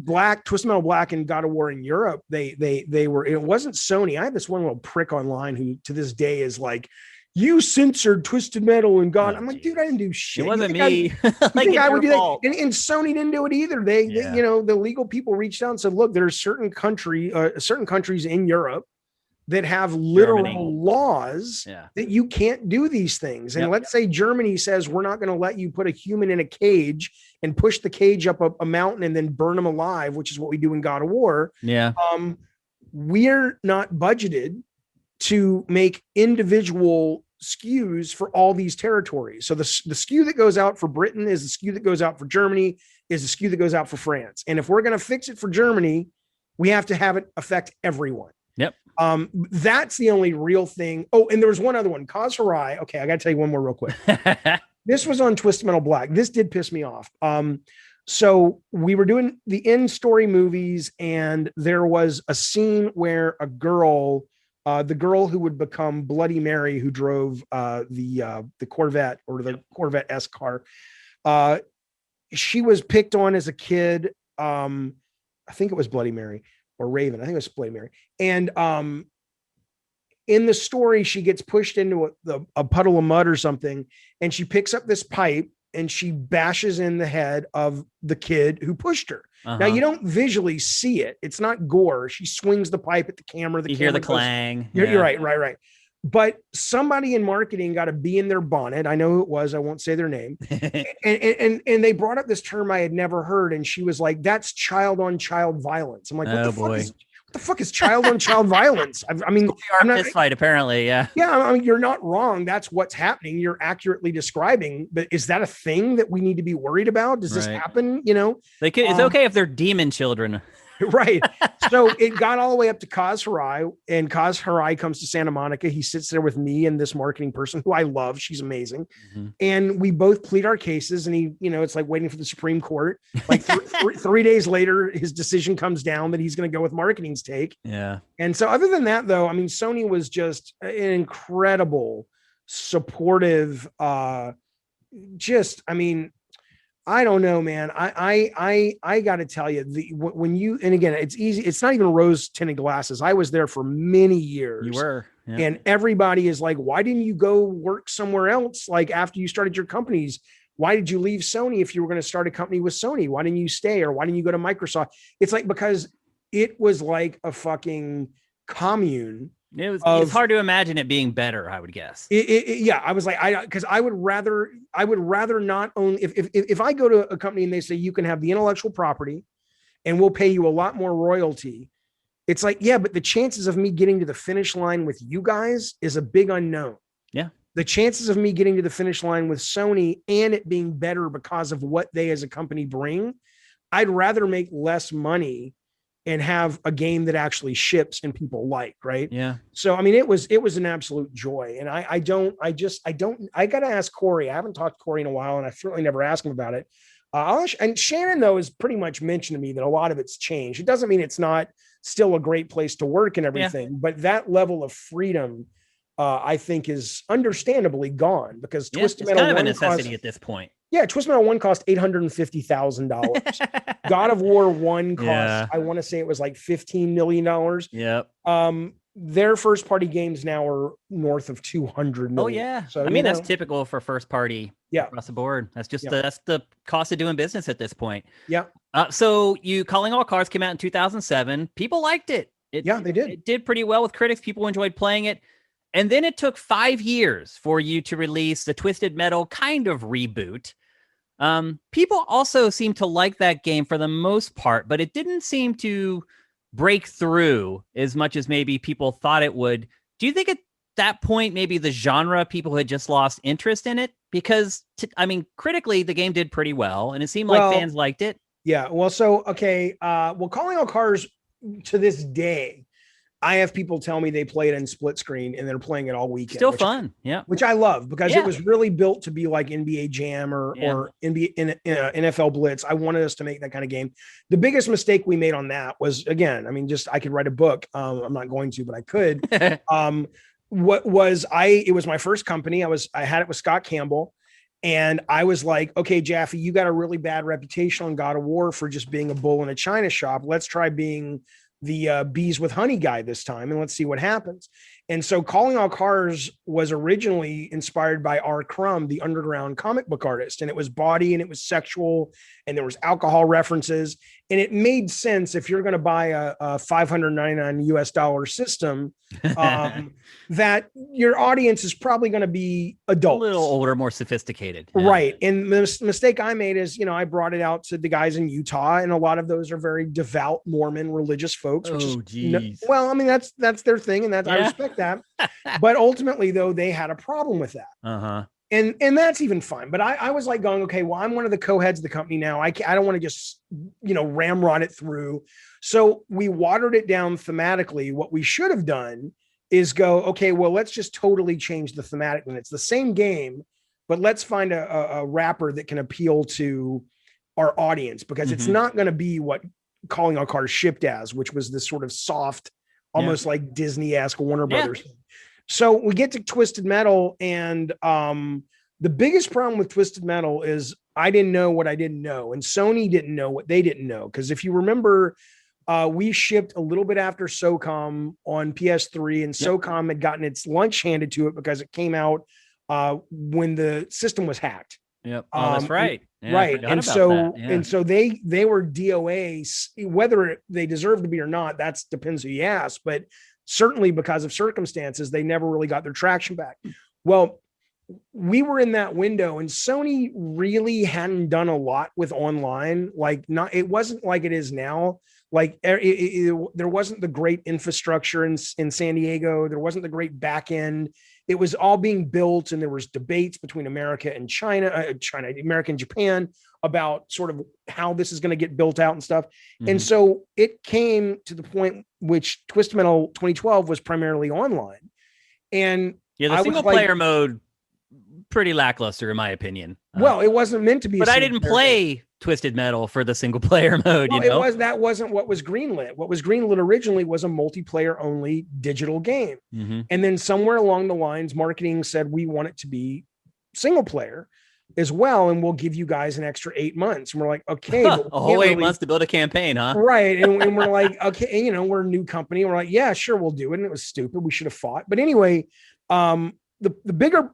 Twisted Metal Black and God of War in Europe. They were, it wasn't Sony. I have this one little prick online who to this day is like, you censored Twisted Metal and God. I'm like, dude, I didn't do shit. It wasn't me. Like I would do that. And Sony didn't do it either. They the legal people reached out and said, look, there's certain countries in Europe that have literal laws that you can't do these things. And let's say Germany says, we're not going to let you put a human in a cage and push the cage up a mountain and then burn them alive, which is what we do in God of War. Yeah. We're not budgeted to make individual SKUs for all these territories. So the SKU that goes out for Britain is the SKU that goes out for Germany is the SKU that goes out for France. And if we're going to fix it for Germany, we have to have it affect everyone. Yep. That's the only real thing. Oh, and there was one other one, Kaz Hirai. Okay, I got to tell you one more real quick. This was on Twisted Metal Black. This did piss me off. So we were doing the in-story movies, and there was a scene where a girl, the girl who would become Bloody Mary, who drove the Corvette or the Corvette-esque car, she was picked on as a kid. I think it was Bloody Mary or Raven. I think it was Bloody Mary. And in the story, she gets pushed into a puddle of mud or something, and she picks up this pipe and she bashes in the head of the kid who pushed her. Now you don't visually see it. It's not gore. She swings the pipe at the camera. You hear the clang. You're right. but somebody in marketing got a bee in their bonnet. I know who it was. I won't say their name. And they brought up this term I had never heard. And she was like, that's child on child violence. I'm like, what the fuck is child on child violence? I mean, I'm not, fist fight, apparently. Yeah. Yeah. I mean, you're not wrong. That's what's happening. You're accurately describing, but is that a thing that we need to be worried about? Does this happen? You know, it's okay if they're demon children. Right. So it got all the way up to Kaz Hirai, and Kaz Hirai comes to Santa Monica. He sits there with me and this marketing person who I love. She's amazing. Mm-hmm. And we both plead our cases, and he, you know, it's like waiting for the Supreme Court. Like 3 days later, his decision comes down that he's going to go with marketing's take. Yeah. And so other than that, though, I mean, Sony was just an incredible, supportive, I mean, I don't know, man. I got to tell you, when you, and again, it's easy. It's not even rose tinted glasses. I was there for many years. You were, yeah. And everybody is like, why didn't you go work somewhere else? Like after you started your companies, why did you leave Sony if you were going to start a company with Sony? Why didn't you stay? Or why didn't you go to Microsoft? It's like, because it was like a fucking commune. It's hard to imagine it being better, I would guess. Yeah, I was like, because I would rather not own. If I go to a company and they say you can have the intellectual property, and we'll pay you a lot more royalty, it's like, yeah, but the chances of me getting to the finish line with you guys is a big unknown. Yeah, the chances of me getting to the finish line with Sony and it being better because of what they as a company bring, I'd rather make less money and have a game that actually ships and people like, right? Yeah. So, I mean, it was an absolute joy. And I got to ask Corey. I haven't talked to Corey in a while, and I certainly never asked him about it. And Shannon, though, has pretty much mentioned to me that a lot of it's changed. It doesn't mean it's not still a great place to work and everything, but that level of freedom, I think, is understandably gone, because Twisted Metal kind of a necessity at this point. Yeah, Twisted Metal 1 cost $850,000. God of War 1 cost, I want to say it was like $15 million. Yep. Their first party games now are north of 200 million. Oh yeah. So I mean, that's typical for first party across the board. That's just that's the cost of doing business at this point. Yeah. So Calling All Cards came out in 2007. People liked it. They did. It did pretty well with critics. People enjoyed playing it. And then it took 5 years for you to release the Twisted Metal kind of reboot. People also seem to like that game for the most part, but it didn't seem to break through as much as maybe people thought it would. Do you think at that point, maybe the genre, people had just lost interest in it? Because, critically, the game did pretty well, and it seemed like fans liked it. Yeah. Well, so, okay. Calling All Cars, to this day, I have people tell me they play it in split screen and they're playing it all weekend. Still fun. Yeah. Which I love, because it was really built to be like NBA Jam or NFL Blitz. I wanted us to make that kind of game. The biggest mistake we made on that was, again, I could write a book. I'm not going to, but I could. It was my first company. I had it with Scott Campbell. And I was like, okay, Jaffe, you got a really bad reputation on God of War for just being a bull in a china shop. Let's try being the bees with honey guy this time, and let's see what happens. And so Calling All Cars was originally inspired by R. Crumb, the underground comic book artist, and it was bawdy and it was sexual and there was alcohol references, and it made sense if you're going to buy a $599 system, that your audience is probably going to be adults, a little older, more sophisticated. Right. And the mistake I made is, I brought it out to the guys in Utah, and a lot of those are very devout Mormon religious folks, which that's their thing. And I respect that. But ultimately, though, they had a problem with that. Uh-huh. And that's even fine. But I was like going, okay, well, I'm one of the co-heads of the company now. I don't want to just, ramrod it through. So we watered it down thematically. What we should have done is go, okay, well, let's just totally change the thematic. And it's the same game, but let's find a wrapper that can appeal to our audience, because it's not going to be what Calling All Cars shipped as, which was this sort of soft, almost like Disney-esque Warner Brothers thing. So we get to Twisted Metal, and the biggest problem with Twisted Metal is I didn't know what I didn't know, and Sony didn't know what they didn't know. Because if you remember, we shipped a little bit after SOCOM on PS3, and SOCOM had gotten its lunch handed to it because it came out when the system was hacked. Yep. Oh, that's right. Yeah, right. And so they were DOA, whether they deserve to be or not, that depends who you ask. But certainly because of circumstances, they never really got their traction back. Well, we were in that window, and Sony really hadn't done a lot with online. It wasn't like it is now. There wasn't the great infrastructure in San Diego. There wasn't the great back end. It was all being built, and there was debates between America and America and Japan about sort of how this is going to get built out and stuff. Mm-hmm. And so it came to the point which Twisted Metal 2012 was primarily online. And the single player mode, pretty lackluster in my opinion. Well, it wasn't meant to be. But I didn't play Twisted Metal for the single player mode. That wasn't what was greenlit. What was greenlit originally was a multiplayer only digital game. Mm-hmm. And then somewhere along the lines, marketing said, we want it to be single player as well. And we'll give you guys an extra 8 months. And we're like, okay. A whole 8 months to build a campaign, huh? Right. And we're like, okay, we're a new company. We're like, yeah, sure, we'll do it. And it was stupid. We should have fought. But anyway, the bigger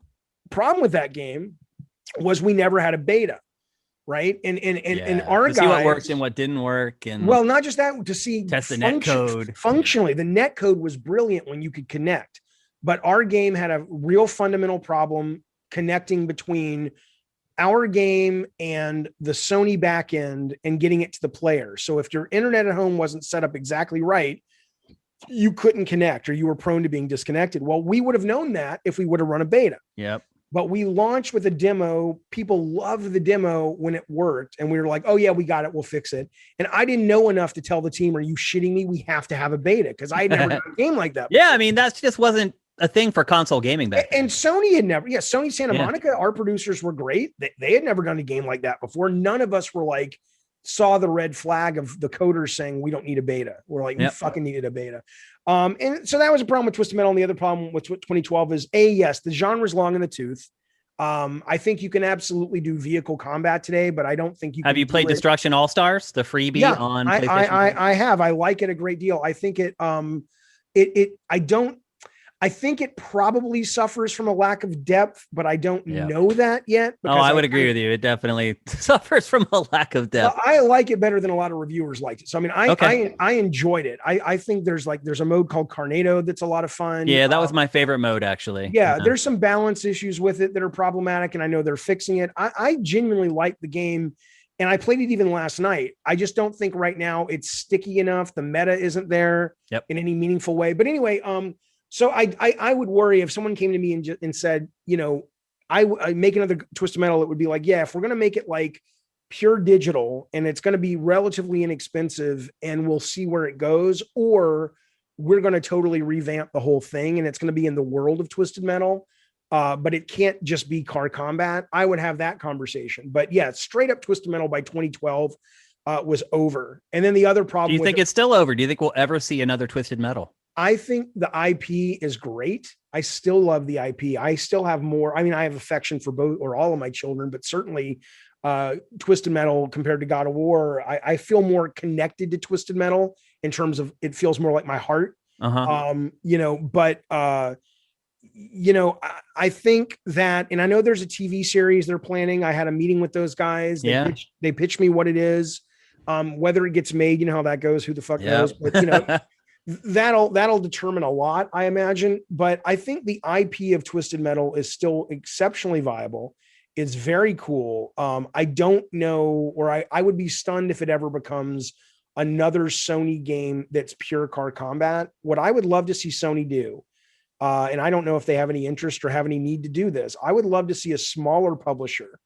problem with that game was we never had a beta. Right. And our guys, see what worked and what didn't work. And not just that, to see test the net code. Functionally, the net code was brilliant when you could connect, but our game had a real fundamental problem connecting between our game and the Sony backend and getting it to the player. So if your internet at home wasn't set up exactly right, you couldn't connect, or you were prone to being disconnected. Well, we would have known that if we would have run a beta. Yep. But we launched with a demo. People loved the demo when it worked. And we were like, oh yeah, we got it. We'll fix it. And I didn't know enough to tell the team, are you shitting me? We have to have a beta, because I had never done a game like that before. Yeah, I mean, that just wasn't a thing for console gaming back then. And Sony had never, Sony Santa Monica, our producers were great. They had never done a game like that before. None of us were like, saw the red flag of the coders saying, we don't need a beta. We're like, we fucking needed a beta. And so that was a problem with Twisted Metal. And the other problem with 2012 is yes, the genre is long in the tooth. I think you can absolutely do vehicle combat today, but I don't think you have. You played Destruction All Stars, the freebie on PlayStation? I have. I like it a great deal. I think I think it probably suffers from a lack of depth, but I don't know that yet. I would agree with you. It definitely suffers from a lack of depth. I like it better than a lot of reviewers liked it. So, I mean, I enjoyed it. I think there's a mode called Carnado that's a lot of fun. Yeah, that was my favorite mode, actually. Yeah, there's some balance issues with it that are problematic, and I know they're fixing it. I genuinely like the game, and I played it even last night. I just don't think right now it's sticky enough. The meta isn't there in any meaningful way. But anyway, so I would worry if someone came to me and said, I make another Twisted Metal. It would be like, if we're going to make it like pure digital and it's going to be relatively inexpensive and we'll see where it goes, or we're going to totally revamp the whole thing and it's going to be in the world of Twisted Metal, but it can't just be car combat. I would have that conversation. But straight up Twisted Metal by 2012 was over. And then the other problem. Do you think it's still over? Do you think we'll ever see another Twisted Metal? I think the IP is great. I still love the IP. I still have more. I mean, I have affection for both or all of my children, but certainly Twisted Metal compared to God of War, I feel more connected to Twisted Metal in terms of it feels more like my heart. I think that, and I know there's a TV series they're planning. I had a meeting with those guys. They pitched me what it is. Whether it gets made, you know how that goes, who the fuck knows, but that'll determine a lot, I imagine. But I think the IP of Twisted Metal is still exceptionally viable. It's very cool. I don't know, or I would be stunned if it ever becomes another Sony game that's pure car combat. What I would love to see Sony do, and I don't know if they have any interest or have any need to do this, I would love to see a smaller publisher.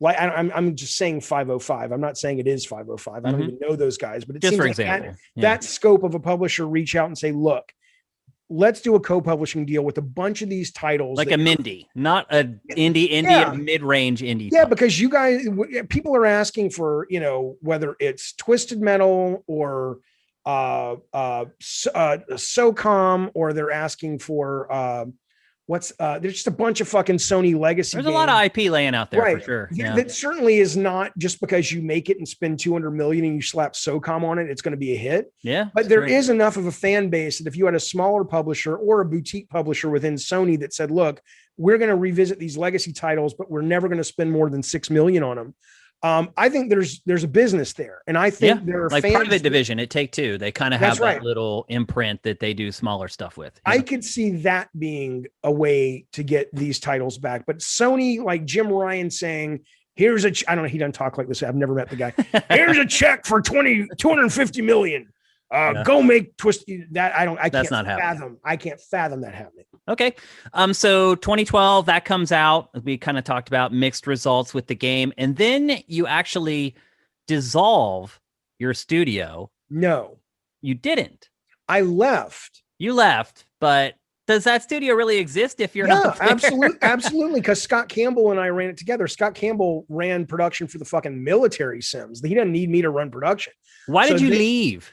Like I'm just saying 505. I'm not saying it is 505. I don't even know those guys, but it just seems for like example, that scope of a publisher reach out and say, look, let's do a co-publishing deal with a bunch of these titles. Like a Mindy, not a indie, mid-range indie. Yeah, because you guys, people are asking for, whether it's Twisted Metal or SOCOM, or they're asking for there's just a bunch of fucking Sony legacy There's games. A lot of IP laying out there, for sure. Yeah. That certainly is not just because you make it and spend 200 million and you slap SOCOM on it, it's going to be a hit. Yeah. But there is enough of a fan base that if you had a smaller publisher or a boutique publisher within Sony that said, look, we're going to revisit these legacy titles, but we're never going to spend more than 6 million on them. I think there's a business there, and I think there are like fans Private Division at Take-Two. They kind of have that little imprint that they do smaller stuff with. I could see that being a way to get these titles back, but Sony, like Jim Ryan saying, "Here's a," I don't know, he doesn't talk like this. I've never met the guy. Here's a check for 250 million. Go make Twist that. I can't fathom that happening. Okay. So 2012, that comes out. We kind of talked about mixed results with the game. And then you actually dissolve your studio. No. You didn't. I left. You left, but does that studio really exist if you're not there? Absolutely. Because Scott Campbell and I ran it together. Scott Campbell ran production for the fucking military sims. He didn't need me to run production. Why did you leave?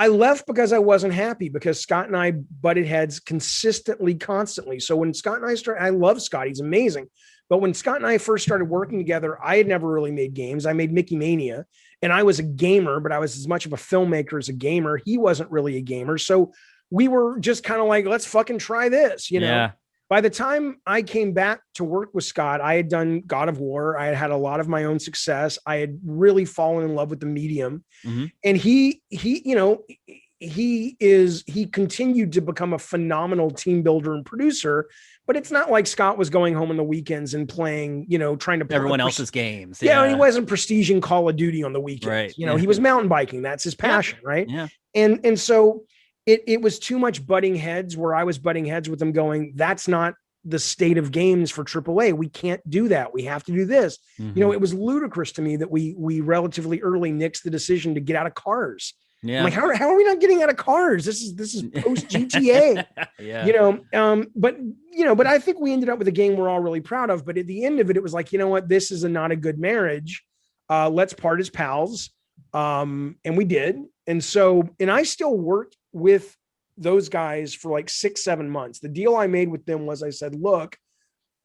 I left because I wasn't happy, because Scott and I butted heads constantly. So when Scott and I started, I love Scott. He's amazing. But when Scott and I first started working together, I had never really made games. I made Mickey Mania, and I was a gamer, but I was as much of a filmmaker as a gamer. He wasn't really a gamer. So we were just kind of like, let's fucking try this, you know? Yeah. By the time I came back to work with Scott, I had done God of War. I had had a lot of my own success. I had really fallen in love with the medium. Mm-hmm. And he continued to become a phenomenal team builder and producer, but it's not like Scott was going home on the weekends and playing, trying to play everyone else's games. Yeah. And he wasn't prestiging Call of Duty on the weekends. Right. He was mountain biking. That's his passion. Yeah. Right. Yeah. And so it was too much butting heads, where I was butting heads with them going, that's not the state of games for AAA. We can't do that. We have to do this. Mm-hmm. It was ludicrous to me that we relatively early nixed the decision to get out of Cars. Yeah. I'm like, how are we not getting out of Cars? This is post GTA. Yeah. But I think we ended up with a game we're all really proud of. But at the end of it, it was like, you know what, this is not a good marriage. Let's part as pals. And we did. And I still worked with those guys for like 6-7 months. The deal I made with them was, I said, look,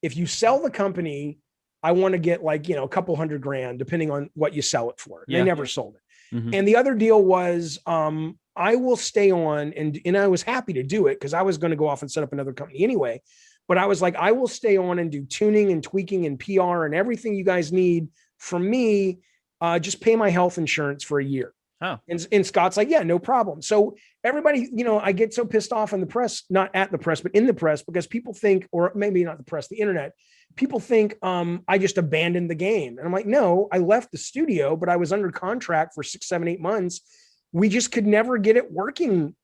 if you sell the company, I want to get like, a couple $100,000, depending on what you sell it for. Yeah. They never sold it. Mm-hmm. And the other deal was, I will stay on, and I was happy to do it because I was going to go off and set up another company anyway. But I was like, I will stay on and do tuning and tweaking and PR and everything you guys need from me. Just pay my health insurance for a year. Oh. And Scott's like, yeah, no problem. So everybody, I get so pissed off in the press, not at the press, but in the press, because people think, or maybe not the press, the internet, people think I just abandoned the game. And I'm like, no, I left the studio, but I was under contract for 6, 7, 8 months. We just could never get it working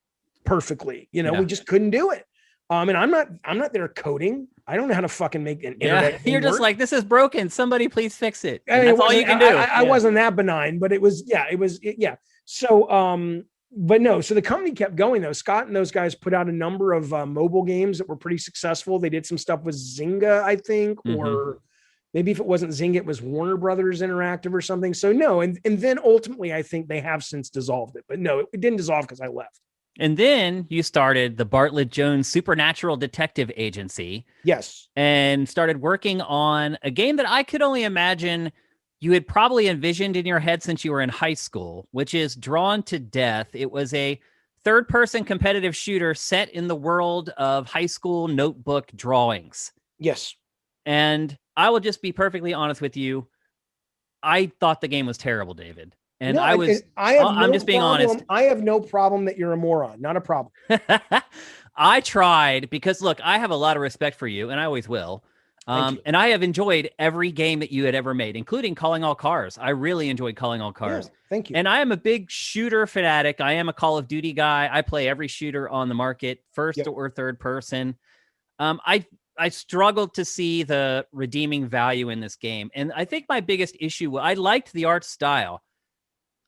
perfectly. We just couldn't do it. And I'm not there coding. I don't know how to fucking make an internet. You're just like, this is broken. Somebody please fix it. And that's all you can do. I wasn't that benign, but it was. So, but no. So the company kept going though. Scott and those guys put out a number of mobile games that were pretty successful. They did some stuff with Zynga, I think, or maybe if it wasn't Zynga, it was Warner Brothers Interactive or something. So no. And then ultimately, I think they have since dissolved it. But no, it didn't dissolve because I left. And then you started the Bartlett Jones Supernatural Detective Agency. Yes. And started working on a game that I could only imagine you had probably envisioned in your head since you were in high school, which is Drawn to Death. It was a third-person competitive shooter set in the world of high school notebook drawings. Yes. And I will just be perfectly honest with you. I thought the game was terrible, David. And no, I'm just being honest. I have no problem that you're a moron. Not a problem. I tried because, look, I have a lot of respect for you, and I always will. And I have enjoyed every game that you had ever made, including Calling All Cars. I really enjoyed Calling All Cars. Yeah, thank you. And I am a big shooter fanatic. I am a Call of Duty guy. I play every shooter on the market, first or third person. I struggled to see the redeeming value in this game. And I think my biggest issue, I liked the art style.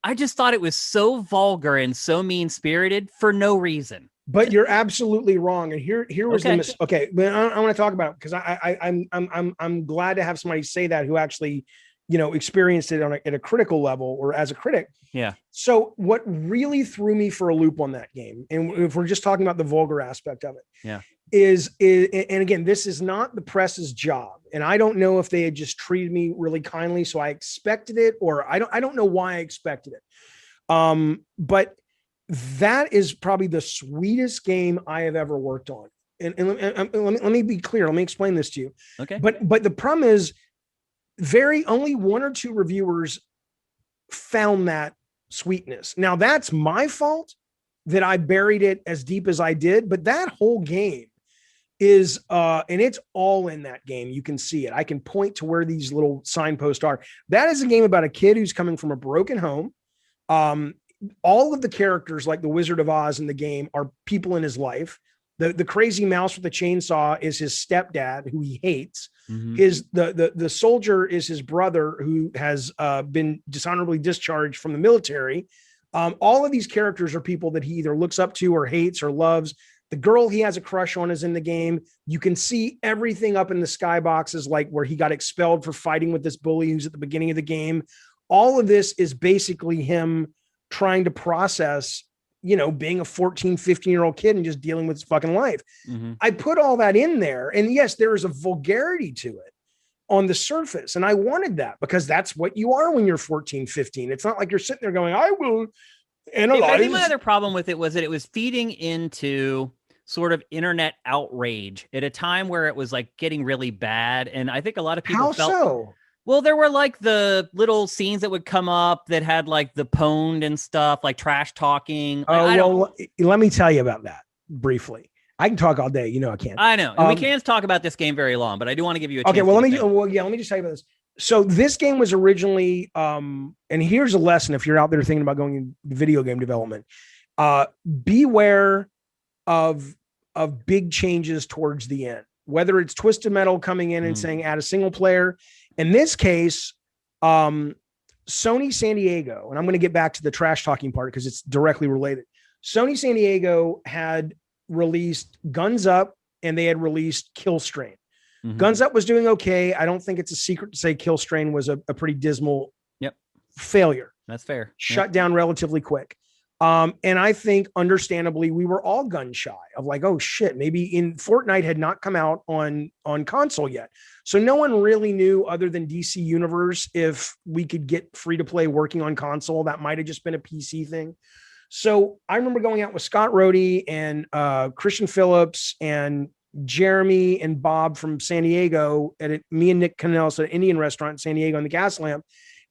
I just thought it was so vulgar and so mean-spirited for no reason. But you're absolutely wrong. And here was the okay. But I want to talk about it because I'm glad to have somebody say that who actually, experienced it at a critical level or as a critic. Yeah. So what really threw me for a loop on that game, and if we're just talking about the vulgar aspect of it, is and again, this is not the press's job, and I don't know if they had just treated me really kindly, so I expected it, or I don't know why I expected it. But that is probably the sweetest game I have ever worked on. And let me be clear. Let me explain this to you. Okay. But the problem is, only one or two reviewers found that sweetness. Now that's my fault that I buried it as deep as I did, but that whole game is and it's all in that game. You can see it. I can point to where these little signposts are. That is a game about a kid who's coming from a broken home. All of the characters, like the Wizard of Oz in the game, are people in his life. The crazy mouse with the chainsaw is his stepdad, who he hates. The soldier is his brother, who has been dishonorably discharged from the military. All of these characters are people that he either looks up to or hates or loves. The girl he has a crush on is in the game. You can see everything up in the skyboxes, like where he got expelled for fighting with this bully who's at the beginning of the game. All of this is basically him trying to process, being a 14, 15-year-old kid and just dealing with his fucking life. I put all that in there. And yes, there is a vulgarity to it on the surface. And I wanted that because that's what you are when you're 14, 15. It's not like you're sitting there going, I will analyze. I think my other problem with it was that it was feeding into sort of internet outrage at a time where it was like getting really bad. And I think a lot of people felt so. Well, there were like the little scenes that would come up that had like the pwned and stuff, like trash talking. Let me tell you about that briefly. I can talk all day. I can't. I know. And we can't talk about this game very long, but I do want to give you a chance. Okay, let me just tell you about this. So this game was originally, and here's a lesson if you're out there thinking about going into video game development. Beware of big changes towards the end, whether it's Twisted Metal coming in and saying add a single player. In this case, Sony San Diego, and I'm going to get back to the trash talking part because it's directly related. Sony San Diego had released Guns Up and they had released Kill Strain. Guns Up was doing okay. I don't think it's a secret to say Kill Strain was a pretty dismal failure. That's fair. Shut down relatively quick. And I think understandably, we were all gun shy of like, oh shit, maybe Fortnite had not come out on console yet. So no one really knew other than DC Universe if we could get free to play working on console. That might've just been a PC thing. So I remember going out with Scott Rohde and Christian Phillips and Jeremy and Bob from San Diego me and Nick Canellis at an Indian restaurant in San Diego in the Gas Lamp.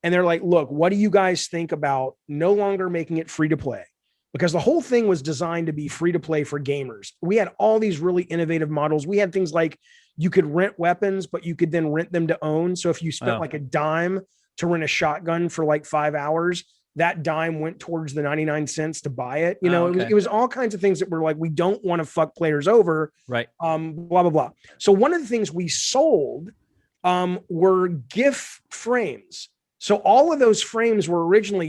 And they're like, look, what do you guys think about no longer making it free to play? Because the whole thing was designed to be free to play for gamers. We had all these really innovative models. We had things like you could rent weapons, but you could then rent them to own. So if you spent like a dime to rent a shotgun for like 5 hours, that dime went towards the 99 cents to buy it. It was all kinds of things that were like, we don't want to fuck players over. Right. Blah, blah, blah. So one of the things we sold were GIF frames. So all of those frames were originally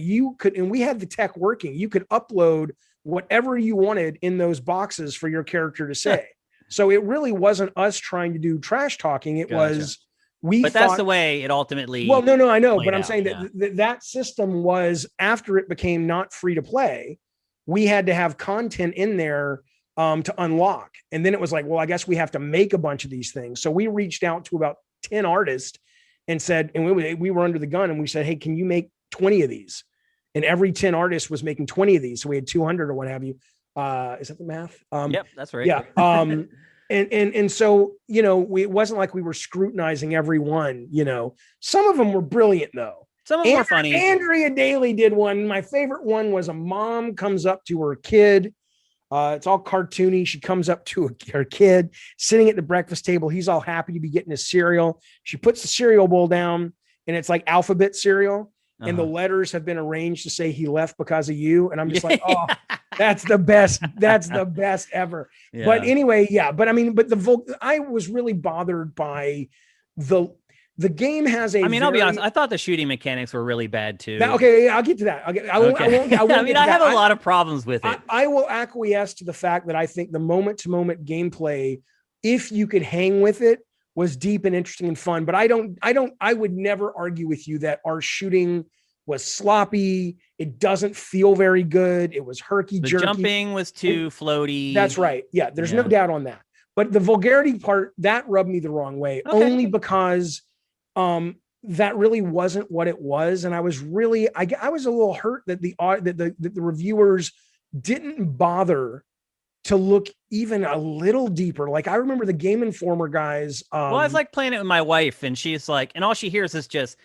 and we had the tech working, you could upload whatever you wanted in those boxes for your character to say. So it really wasn't us trying to do trash talking. It was, that's the way it ultimately. Well, no, I know, but I'm saying that system was after it became not free to play, we had to have content in there to unlock. And then it was like, well, I guess we have to make a bunch of these things. So we reached out to about 10 artists and said, and we were under the gun and we said, hey, can you make 20 of these? And every 10 artists was making 20 of these. So we had 200 or what have you. Is that the math? Yep, that's right. Yeah. And so, it wasn't like we were scrutinizing every one, some of them were brilliant though. Some of them were funny. Andrea Daly did one. My favorite one was a mom comes up to her kid. It's all cartoony. She comes up to her kid sitting at the breakfast table. He's all happy to be getting his cereal. She puts the cereal bowl down and it's like alphabet cereal. And the letters have been arranged to say he left because of you. And I'm just like, oh, that's the best. That's the best ever. Yeah. But anyway, but I was really bothered by the game has I'll be honest. I thought the shooting mechanics were really bad too. I'll get to that. I won't I have a lot of problems with it. I will acquiesce to the fact that I think the moment-to-moment gameplay, if you could hang with it, was deep and interesting and fun. But I would never argue with you that our shooting was sloppy. It doesn't feel very good. It was herky-jerky. The jumping was too floaty. That's right. Yeah, there's no doubt on that. But the vulgarity part, that rubbed me the wrong way, only because that really wasn't what it was. And I was really, I was a little hurt that the reviewers didn't bother to look even a little deeper. Like I remember the Game Informer guys. Well, I was like playing it with my wife, and she's like, and all she hears is just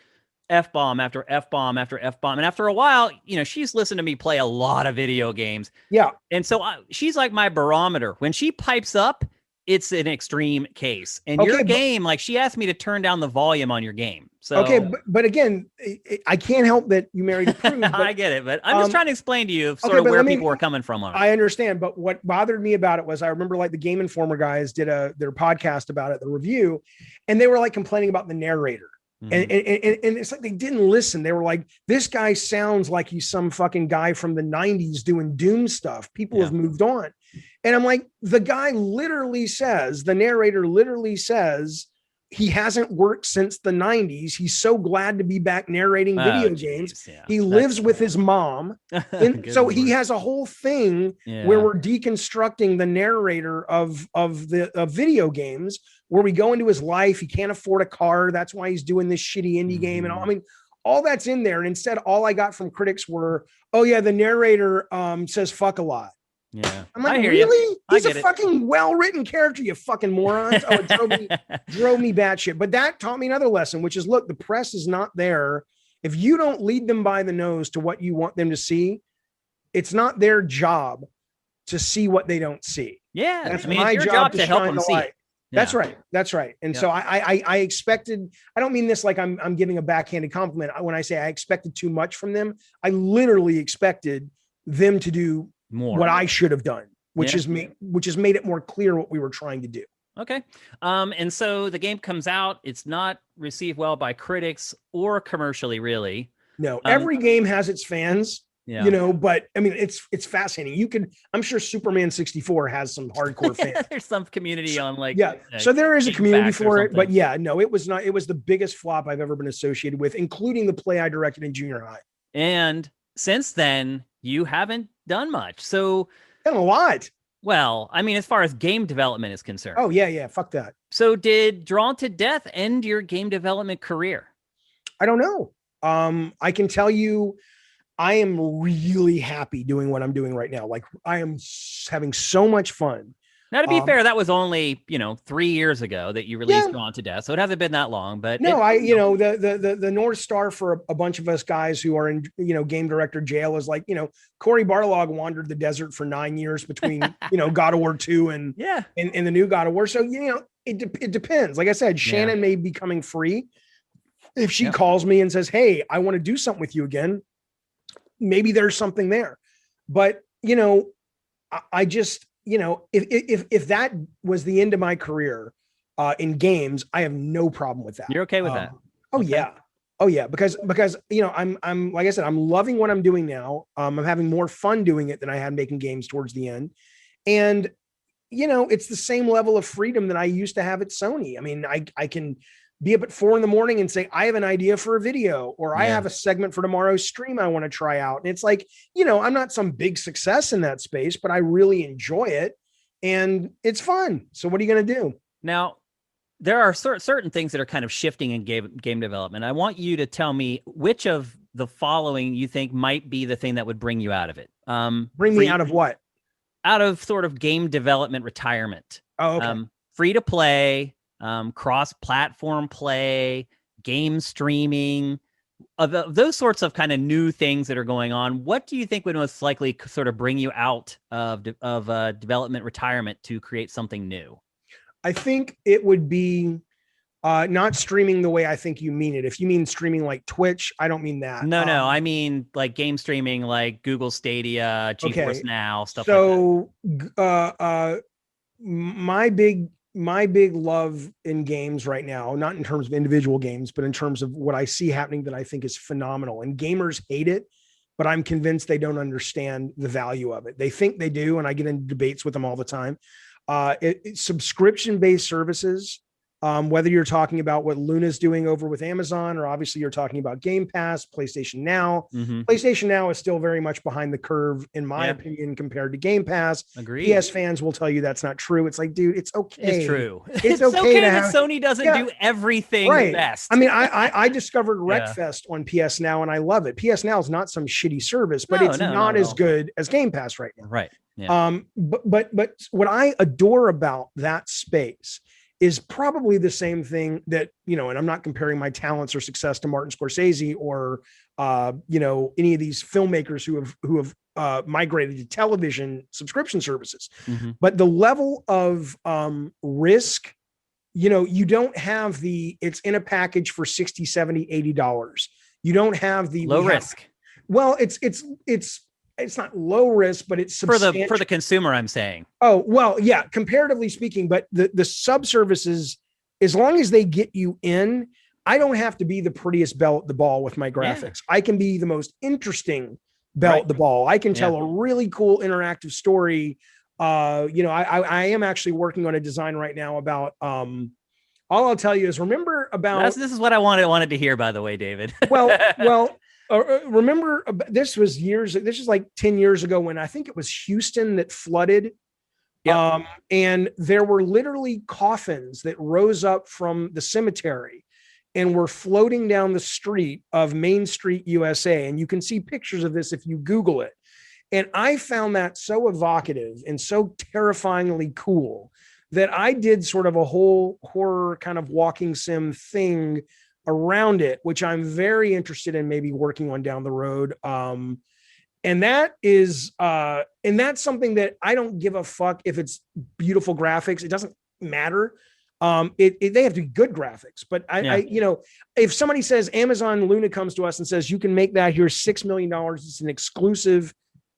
F-bomb after F-bomb after F-bomb. And after a while, she's listened to me play a lot of video games. Yeah. And so she's like my barometer. When she pipes up, it's an extreme case. And your game, like she asked me to turn down the volume on your game. So okay, but again, I can't help that you married a prude. I get it, but I'm just trying to explain to you sort of where people were coming from on it. I understand, but what bothered me about it was I remember like the Game Informer guys did their podcast about it, the review, and they were like complaining about the narrator. Mm-hmm. And it's like they didn't listen. They were like, this guy sounds like he's some fucking guy from the 90s doing Doom stuff. People have moved on. And I'm like, the guy the narrator literally says, he hasn't worked since the 90s. He's so glad to be back narrating video games. Yeah, he lives with his mom. And so he has a whole thing where we're deconstructing the narrator of video games, where we go into his life. He can't afford a car. That's why he's doing this shitty indie game. And all, I mean, all that's in there. And instead, all I got from critics were, oh yeah, the narrator says fuck a lot. Yeah. I'm like, really? He's a fucking well-written character, you fucking morons. Oh, it drove me batshit. But that taught me another lesson, which is, look, the press is not there. If you don't lead them by the nose to what you want them to see, it's not their job to see what they don't see. Yeah. That's my job to help them see it. Yeah. That's right. And so I expected, I don't mean this like I'm giving a backhanded compliment. When I say I expected too much from them, I literally expected them to do more what I should have done, which has made it more clear what we were trying to do. Okay. And so the game comes out, it's not received well by critics or commercially, really. No, every game has its fans, but I mean, it's fascinating. I'm sure Superman 64 has some hardcore fans. There's some community on so there is a community for it, but it was not, it was the biggest flop I've ever been associated with, including the play I directed in junior high. And since then, you haven't done much. So done a lot. Well, I mean, as far as game development is concerned. Oh yeah. Fuck that. So did Drawn to Death end your game development career? I don't know. I can tell you, I am really happy doing what I'm doing right now. Like I am having so much fun. Now, to be fair, that was only, 3 years ago that you released Drawn to Death. So it hasn't been that long, but no, the North Star for a bunch of us guys who are in, game director jail is like, Cory Barlog wandered the desert for 9 years between, God of War 2 and the new God of War. So, it depends. Like I said, Shannon may be coming free. If she calls me and says, hey, I want to do something with you again, maybe there's something there. But, I just, if that was the end of my career in games, I have no problem with that. You're okay with that? Oh yeah. Because I'm like I said, I'm loving what I'm doing now. I'm having more fun doing it than I had making games towards the end. And it's the same level of freedom that I used to have at Sony. I mean, I can be up at 4 a.m. and say, I have an idea for a video, or I have a segment for tomorrow's stream I want to try out. And it's like, I'm not some big success in that space, but I really enjoy it and it's fun. So what are you going to do? Now, there are certain things that are kind of shifting in game development. I want you to tell me which of the following you think might be the thing that would bring you out of it. Bring me out of what? Out of sort of game development retirement. Oh, okay. Free to play, cross-platform play, game streaming, of those sorts of kind of new things that are going on. What do you think would most likely sort of bring you out of development retirement to create something new? I think it would be not streaming the way I think you mean it. If you mean streaming like Twitch, I don't mean that. No, I mean like game streaming, like Google Stadia, GeForce Now, stuff like that. So my big love in games right now, not in terms of individual games, but in terms of what I see happening that I think is phenomenal. And gamers hate it, but I'm convinced they don't understand the value of it. They think they do, and I get into debates with them all the time. Subscription-based services, whether you're talking about what Luna's doing over with Amazon, or obviously you're talking about Game Pass, PlayStation Now. Mm-hmm. PlayStation Now is still very much behind the curve, in my opinion, compared to Game Pass. Agreed. PS fans will tell you that's not true. It's like, dude, it's okay. It's true. It's okay that Sony doesn't do everything best. I mean, I discovered Wreckfest on PS Now, and I love it. PS Now is not some shitty service, but it's not as good as Game Pass right now. Right. Yeah. But what I adore about that space is probably the same thing that, and I'm not comparing my talents or success to Martin Scorsese or, any of these filmmakers who have migrated to television subscription services, Mm-hmm. but the level of risk, you don't have it's in a package for 60, 70, $80. You don't have low risk. Well, it's not low risk, but it's substantial. For the consumer, I'm saying. Oh, well, yeah, comparatively speaking, but the subservices, as long as they get you in, I don't have to be the prettiest bell at the ball with my graphics. I can be the most interesting bell at the ball. I can tell a really cool interactive story. I am actually working on a design right now about, all I'll tell you is remember about, this is what I wanted to hear, by the way, David. Remember, this is like 10 years ago when I think it was Houston that flooded. Yep. And there were literally coffins that rose up from the cemetery and were floating down the street of Main Street, USA. And you can see pictures of this if you Google it. And I found that so evocative and so terrifyingly cool that I did sort of a whole horror kind of walking sim thing around it, which I'm very interested in maybe working on down the road. And that is, and that's something that I don't give a fuck if it's beautiful graphics. It doesn't matter. They have to be good graphics, but if somebody says Amazon Luna comes to us and says, you can make that, here's $6 million. It's an exclusive,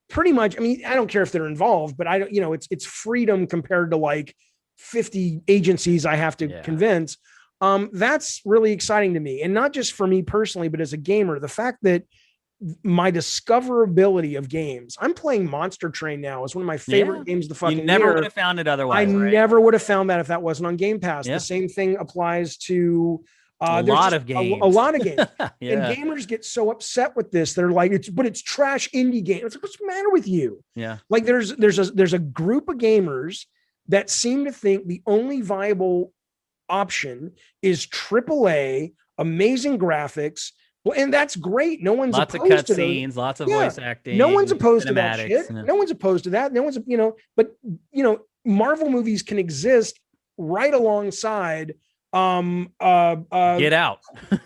pretty much. I mean, I don't care if they're involved, but I don't, it's freedom compared to like 50 agencies I have to convince. That's really exciting to me. And not just for me personally, but as a gamer, the fact that my discoverability of games, I'm playing Monster Train now. It's one of my favorite games of the fucking year. You never would have found it otherwise. I never would have found that if that wasn't on Game Pass. The same thing applies to a lot of games. A lot of games. And gamers get so upset with this. They're like, it's trash indie game. It's like, what's the matter with you? Yeah. Like there's a group of gamers that seem to think the only viable option is AAA, amazing graphics. Well, and that's great. No one's lots opposed of to cutscenes, lots of voice acting. No one's opposed to that shit. No one's opposed to that. No one's, but Marvel movies can exist right alongside Get Out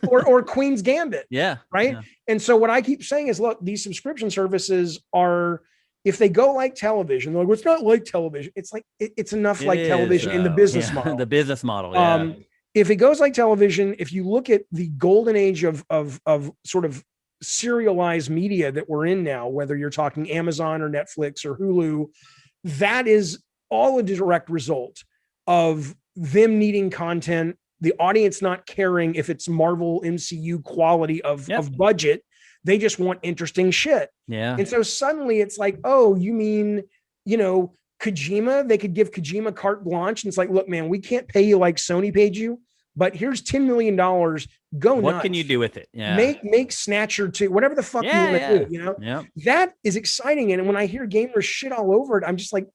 or Queen's Gambit. Yeah. Right. Yeah. And so what I keep saying is, look, these subscription services are, if they go like television, they're like, well, it's not like television. It's like, it's enough like television in the business model. The business model. If it goes like television, if you look at the golden age of sort of serialized media that we're in now, whether you're talking Amazon or Netflix or Hulu, that is all a direct result of them needing content, the audience not caring if it's Marvel MCU quality of budget. They just want interesting shit. Yeah. And so suddenly it's like, oh, you mean, Kojima, they could give Kojima carte blanche. And it's like, look, man, we can't pay you like Sony paid you, but here's $10 million. Go nuts. What can you do with it? Yeah. Make Snatcher 2, whatever the fuck you want to do, Yeah. That is exciting. And when I hear gamers shit all over it, I'm just like,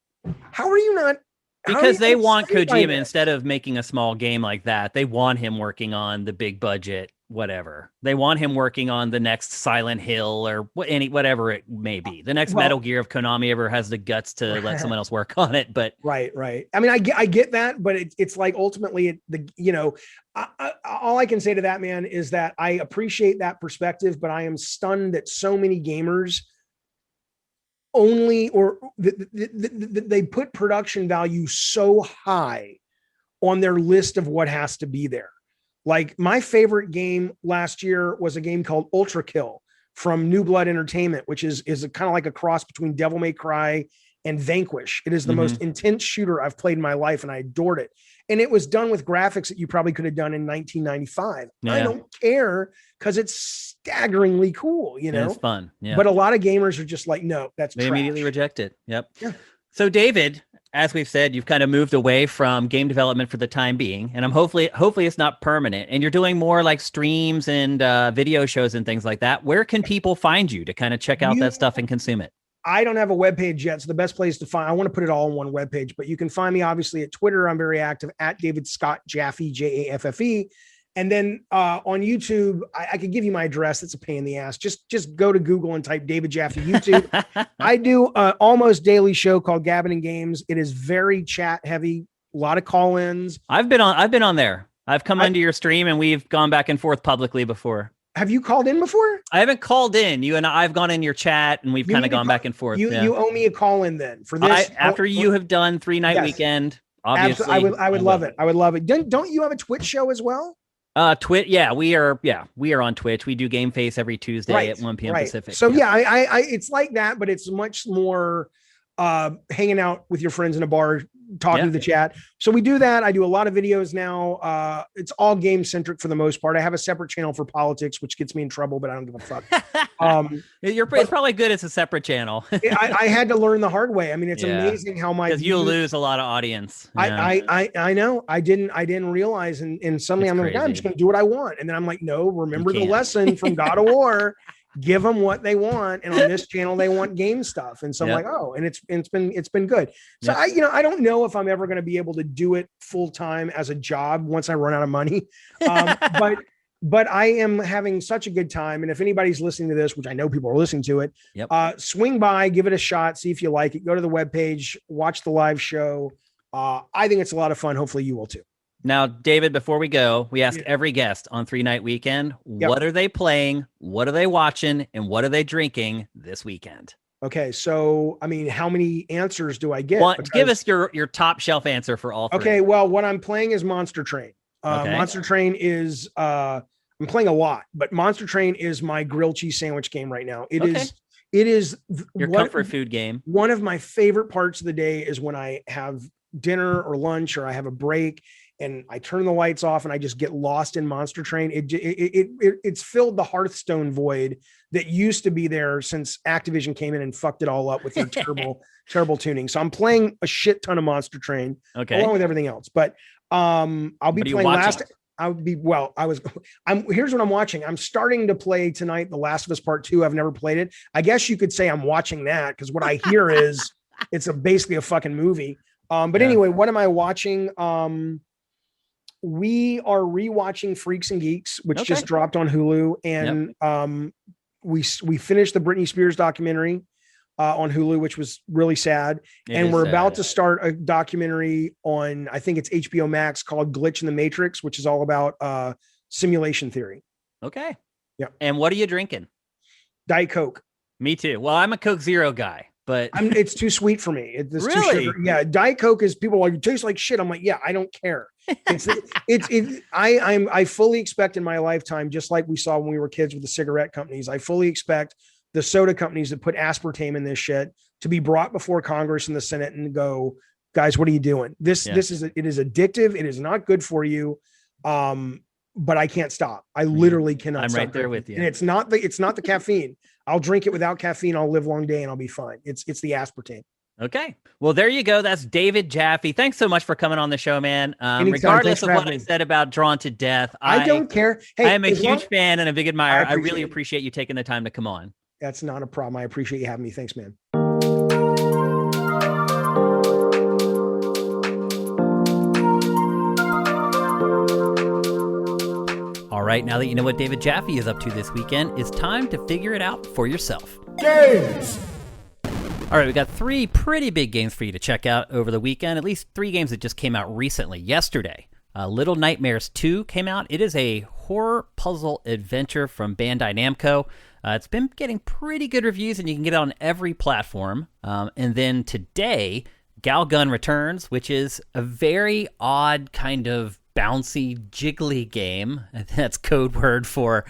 how are you not? Because they want Kojima, instead of making a small game like that, they want him working on the big budget, whatever. They want him working on the next Silent Hill or whatever it may be. The next Metal Gear, if Konami ever has the guts to let someone else work on it. But right. I mean, I get that, but it's like ultimately all I can say to that, man, is that I appreciate that perspective, but I am stunned that so many gamers they put production value so high on their list of what has to be there. Like my favorite game last year was a game called Ultra Kill from New Blood Entertainment, which is a kind of like a cross between Devil May Cry and Vanquish. It is the most intense shooter I've played in my life, and I adored it. And it was done with graphics that you probably could have done in 1995. Yeah. I don't care because it's staggeringly cool, It's fun. Yeah. But a lot of gamers are just like, no, they trash. Immediately reject it. Yep. Yeah. So David, as we've said, you've kind of moved away from game development for the time being, and hopefully it's not permanent, and you're doing more like streams and video shows and things like that. Where can people find you to kind of check out that stuff and consume it? I don't have a webpage yet, so the best place to find, I want to put it all on one webpage, but you can find me obviously at Twitter. I'm very active at David Scott Jaffe, Jaffe. And then on YouTube, I could give you my address. It's a pain in the ass. Just go to Google and type David Jaffe YouTube. I do an almost daily show called Gabbin' and Games. It is very chat heavy, a lot of call-ins. I've been on there. I've come into your stream and we've gone back and forth publicly before. Have you called in before? I haven't called in. You and I've gone in your chat and we've kind of gone back and forth. You owe me a call in then for this. After you have done 3-night weekend, obviously. I would love it. I would love it. Don't you have a Twitch show as well? Twitch. Yeah, we are on Twitch. We do Game Face every Tuesday at 1 p.m. Pacific. So I it's like that, but it's much more hanging out with your friends in a bar, talking to the chat. So we do that. I do a lot of videos now. It's all game centric for the most part. I have a separate channel for politics, which gets me in trouble, but I don't give a fuck. It's probably good. It's a separate channel. I had to learn the hard way. I mean, it's amazing how because you'll lose a lot of audience. I know. I didn't realize, and suddenly I'm like, I'm just going to do what I want, and then I'm like, no, remember the lesson from God of War. Give them what they want, and on this channel they want game stuff, and so I'm like, oh, and it's been good. So I don't know if I'm ever going to be able to do it full time as a job once I run out of money, but I am having such a good time. And if anybody's listening to this, which I know people are listening to it, swing by, give it a shot, see if you like it. Go to the webpage, watch the live show. I think it's a lot of fun. Hopefully you will too. Now, David, before we go, we ask every guest on 3-night weekend, what are they playing, what are they watching, and what are they drinking this weekend? Okay, so, I mean, how many answers do I get? Give us your top shelf answer for all three. Okay, well, what I'm playing is Monster Train. Monster Train is, I'm playing a lot, but Monster Train is my grilled cheese sandwich game right now. It is your comfort food game. One of my favorite parts of the day is when I have dinner or lunch or I have a break and I turn the lights off and I just get lost in Monster Train. It's filled the Hearthstone void that used to be there since Activision came in and fucked it all up with their terrible tuning. So I'm playing a shit ton of Monster Train along with everything else. But I'll be playing here's what I'm watching. I'm starting to play tonight The Last of Us Part 2. I've never played it. I guess you could say I'm watching that because what I hear is it's basically a fucking movie. Anyway, what am I watching? We are rewatching Freaks and Geeks, which just dropped on Hulu, and we finished the Britney Spears documentary on Hulu, which was really sad. We're about to start a documentary on, I think it's HBO Max, called Glitch in the Matrix, which is all about simulation theory. Okay. Yeah. And what are you drinking? Diet Coke. Me too. Well, I'm a Coke Zero guy. But it's too sweet for me. It's really? Too sugar. Yeah. Diet Coke is people like, it tastes like shit. I'm like, yeah, I don't care. I fully expect in my lifetime, just like we saw when we were kids with the cigarette companies, I fully expect the soda companies that put aspartame in this shit to be brought before Congress and the Senate and go, guys, what are you doing? It is addictive. It is not good for you. But I can't stop. I literally cannot. I'm stop right there with you. And it's not the caffeine. I'll drink it without caffeine. I'll live long day and I'll be fine. It's the aspartame. Okay. Well, there you go. That's David Jaffe. Thanks so much for coming on the show, man. Regardless of what I said about Drawn to Death, I don't care. Hey, I am a huge fan and a big admirer. I really appreciate you taking the time to come on. That's not a problem. I appreciate you having me. Thanks, man. All right, now that you know what David Jaffe is up to this weekend, it's time to figure it out for yourself. Games! All right, we got 3 pretty big games for you to check out over the weekend, at least 3 games that just came out recently. Yesterday, Little Nightmares 2 came out. It is a horror puzzle adventure from Bandai Namco. It's been getting pretty good reviews, and you can get it on every platform. And then today, Galgun returns, which is a very odd kind of bouncy, jiggly game. That's code word for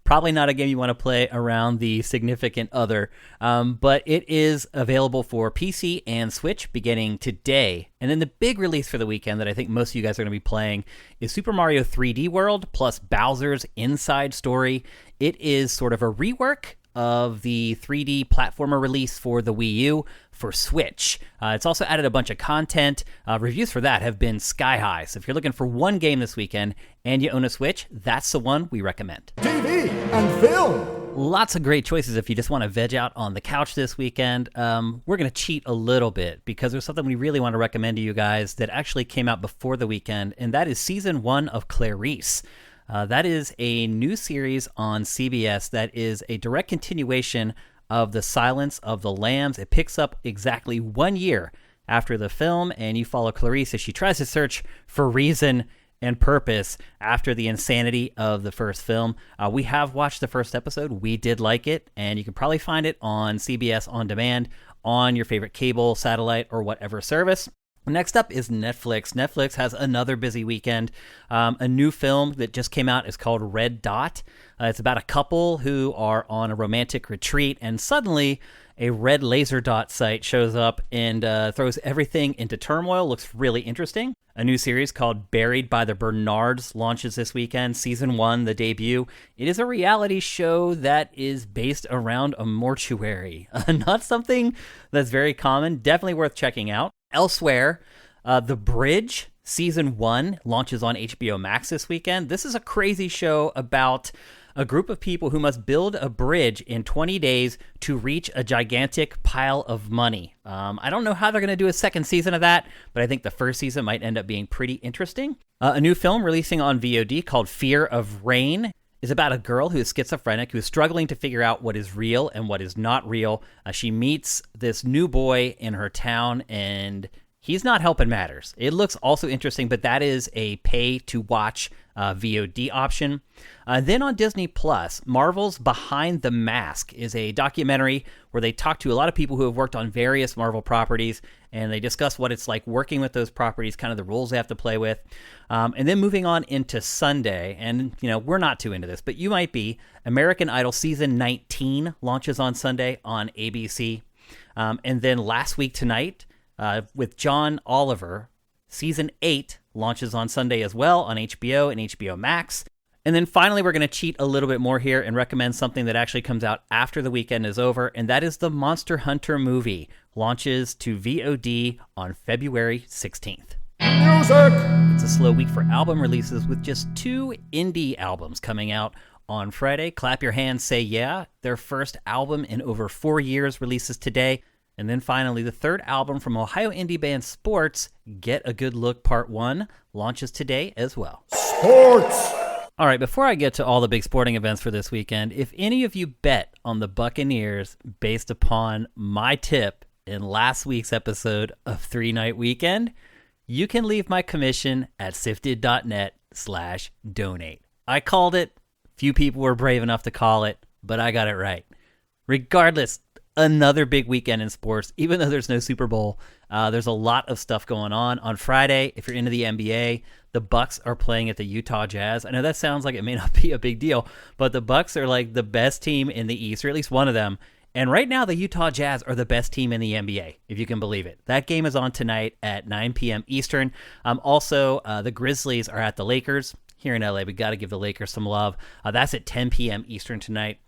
probably not a game you want to play around the significant other. But it is available for PC and Switch beginning today. And then the big release for the weekend that I think most of you guys are going to be playing is Super Mario 3D World plus Bowser's Inside Story. It is sort of a rework of the 3D platformer release for the Wii U for Switch. It's also added a bunch of content. Reviews for that have been sky high. So if you're looking for one game this weekend and you own a Switch, that's the one we recommend. TV and film. Lots of great choices if you just want to veg out on the couch this weekend. We're going to cheat a little bit because there's something we really want to recommend to you guys that actually came out before the weekend, and that is Season 1 of Clarice. That is a new series on CBS that is a direct continuation of The Silence of the Lambs. It picks up exactly 1 year after the film, and you follow Clarice as she tries to search for reason and purpose after the insanity of the first film. We have watched the first episode. We did like it, and you can probably find it on CBS On Demand on your favorite cable, satellite, or whatever service. Next up is Netflix. Netflix has another busy weekend. A new film that just came out is called Red Dot. It's about a couple who are on a romantic retreat, and suddenly a red laser dot site shows up and throws everything into turmoil. Looks really interesting. A new series called Buried by the Bernards launches this weekend. Season 1, the debut. It is a reality show that is based around a mortuary. Not something that's very common. Definitely worth checking out. Elsewhere, The Bridge, Season 1, launches on HBO Max this weekend. This is a crazy show about a group of people who must build a bridge in 20 days to reach a gigantic pile of money. I don't know how they're going to do a second season of that, but I think the first season might end up being pretty interesting. A new film releasing on VOD called Fear of Rain is about a girl who is schizophrenic, who is struggling to figure out what is real and what is not real. She meets this new boy in her town, and he's not helping matters. It looks also interesting, but that is a pay-to-watch VOD option. Then on Disney Plus, Marvel's Behind the Mask is a documentary where they talk to a lot of people who have worked on various Marvel properties, and they discuss what it's like working with those properties, kind of the roles they have to play with. And then moving on into Sunday, and we're not too into this, but you might be. American Idol Season 19 launches on Sunday on ABC. And then last week tonight, with John Oliver, Season 8 launches on Sunday as well on HBO and HBO Max. And then finally, we're going to cheat a little bit more here and recommend something that actually comes out after the weekend is over, and that is the Monster Hunter movie. Launches to VOD on February 16th. Music! It's a slow week for album releases with just 2 indie albums coming out on Friday. Clap Your Hands, Say Yeah, their first album in over 4 years, releases today. And then finally, the third album from Ohio indie band Sports, Get a Good Look Part 1, launches today as well. Sports! All right, before I get to all the big sporting events for this weekend, if any of you bet on the Buccaneers based upon my tip in last week's episode of 3 Night Weekend, you can leave my commission at sifted.net/donate. I called it. Few people were brave enough to call it, but I got it right. Regardless, another big weekend in sports, even though there's no Super Bowl. There's a lot of stuff going on. On Friday, if you're into the NBA, the Bucks are playing at the Utah Jazz. I know that sounds like it may not be a big deal, but the Bucks are like the best team in the East, or at least one of them. And right now, the Utah Jazz are the best team in the NBA, if you can believe it. That game is on tonight at 9 p.m. Eastern. Also, the Grizzlies are at the Lakers. Here in LA, we got to give the Lakers some love. That's at 10 p.m. Eastern tonight.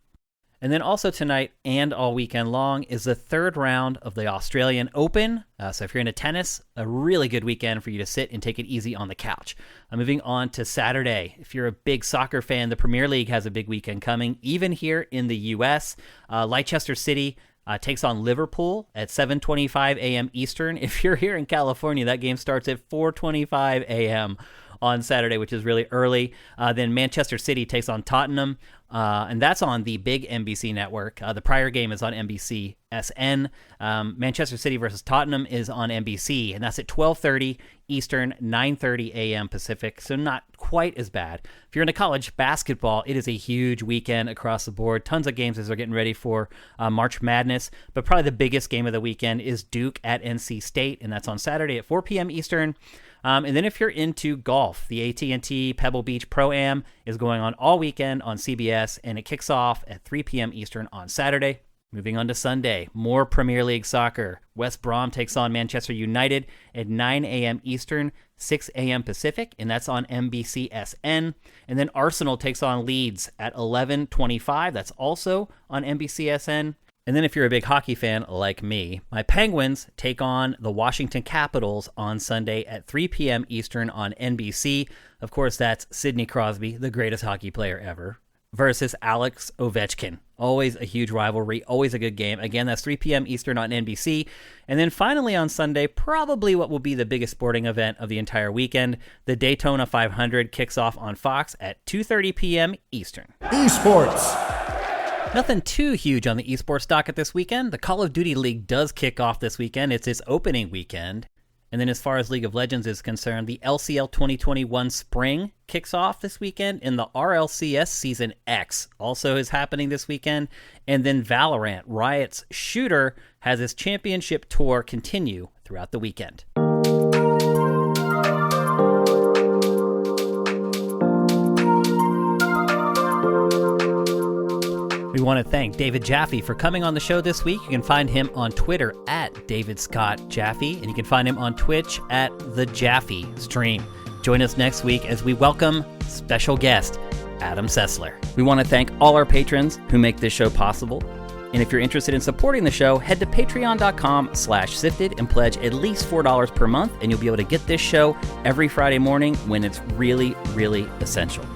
And then also tonight and all weekend long is the third round of the Australian Open. So if you're into tennis, a really good weekend for you to sit and take it easy on the couch. Moving on to Saturday. If you're a big soccer fan, the Premier League has a big weekend coming, even here in the U.S. Leicester City takes on Liverpool at 7:25 a.m. Eastern. If you're here in California, that game starts at 4:25 a.m. on Saturday, which is really early. Then Manchester City takes on Tottenham, and that's on the big NBC network. The prior game is on NBC SN. Manchester City versus Tottenham is on NBC, and that's at 12:30 Eastern, 9:30 a.m. Pacific, so not quite as bad. If you're into college basketball, it is a huge weekend across the board. Tons of games as they're getting ready for March Madness, but probably the biggest game of the weekend is Duke at NC State, and that's on Saturday at 4 p.m. Eastern. And then if you're into golf, the AT&T Pebble Beach Pro-Am is going on all weekend on CBS, and it kicks off at 3 p.m. Eastern on Saturday. Moving on to Sunday, more Premier League soccer. West Brom takes on Manchester United at 9 a.m. Eastern, 6 a.m. Pacific, and that's on NBCSN. And then Arsenal takes on Leeds at 11:25. That's also on NBCSN. And then if you're a big hockey fan like me, my Penguins take on the Washington Capitals on Sunday at 3 p.m. Eastern on NBC. Of course, that's Sidney Crosby, the greatest hockey player ever, versus Alex Ovechkin. Always a huge rivalry, always a good game. Again, that's 3 p.m. Eastern on NBC. And then finally on Sunday, probably what will be the biggest sporting event of the entire weekend, the Daytona 500 kicks off on Fox at 2:30 p.m. Eastern. Esports. Nothing too huge on the esports docket this weekend. The Call of Duty League does kick off this weekend. It's its opening weekend. And then as far as League of Legends is concerned, the LCL 2021 Spring kicks off this weekend, and the RLCS Season X also is happening this weekend. And then Valorant, Riot's shooter, has its championship tour continue throughout the weekend. We want to thank David Jaffe for coming on the show this week. You can find him on Twitter at David Scott Jaffe, and you can find him on Twitch at The Jaffe Stream. Join us next week as we welcome special guest Adam Sessler. We want to thank all our patrons who make this show possible. And if you're interested in supporting the show, head to patreon.com/sifted and pledge at least $4 per month, and you'll be able to get this show every Friday morning when it's really, really essential.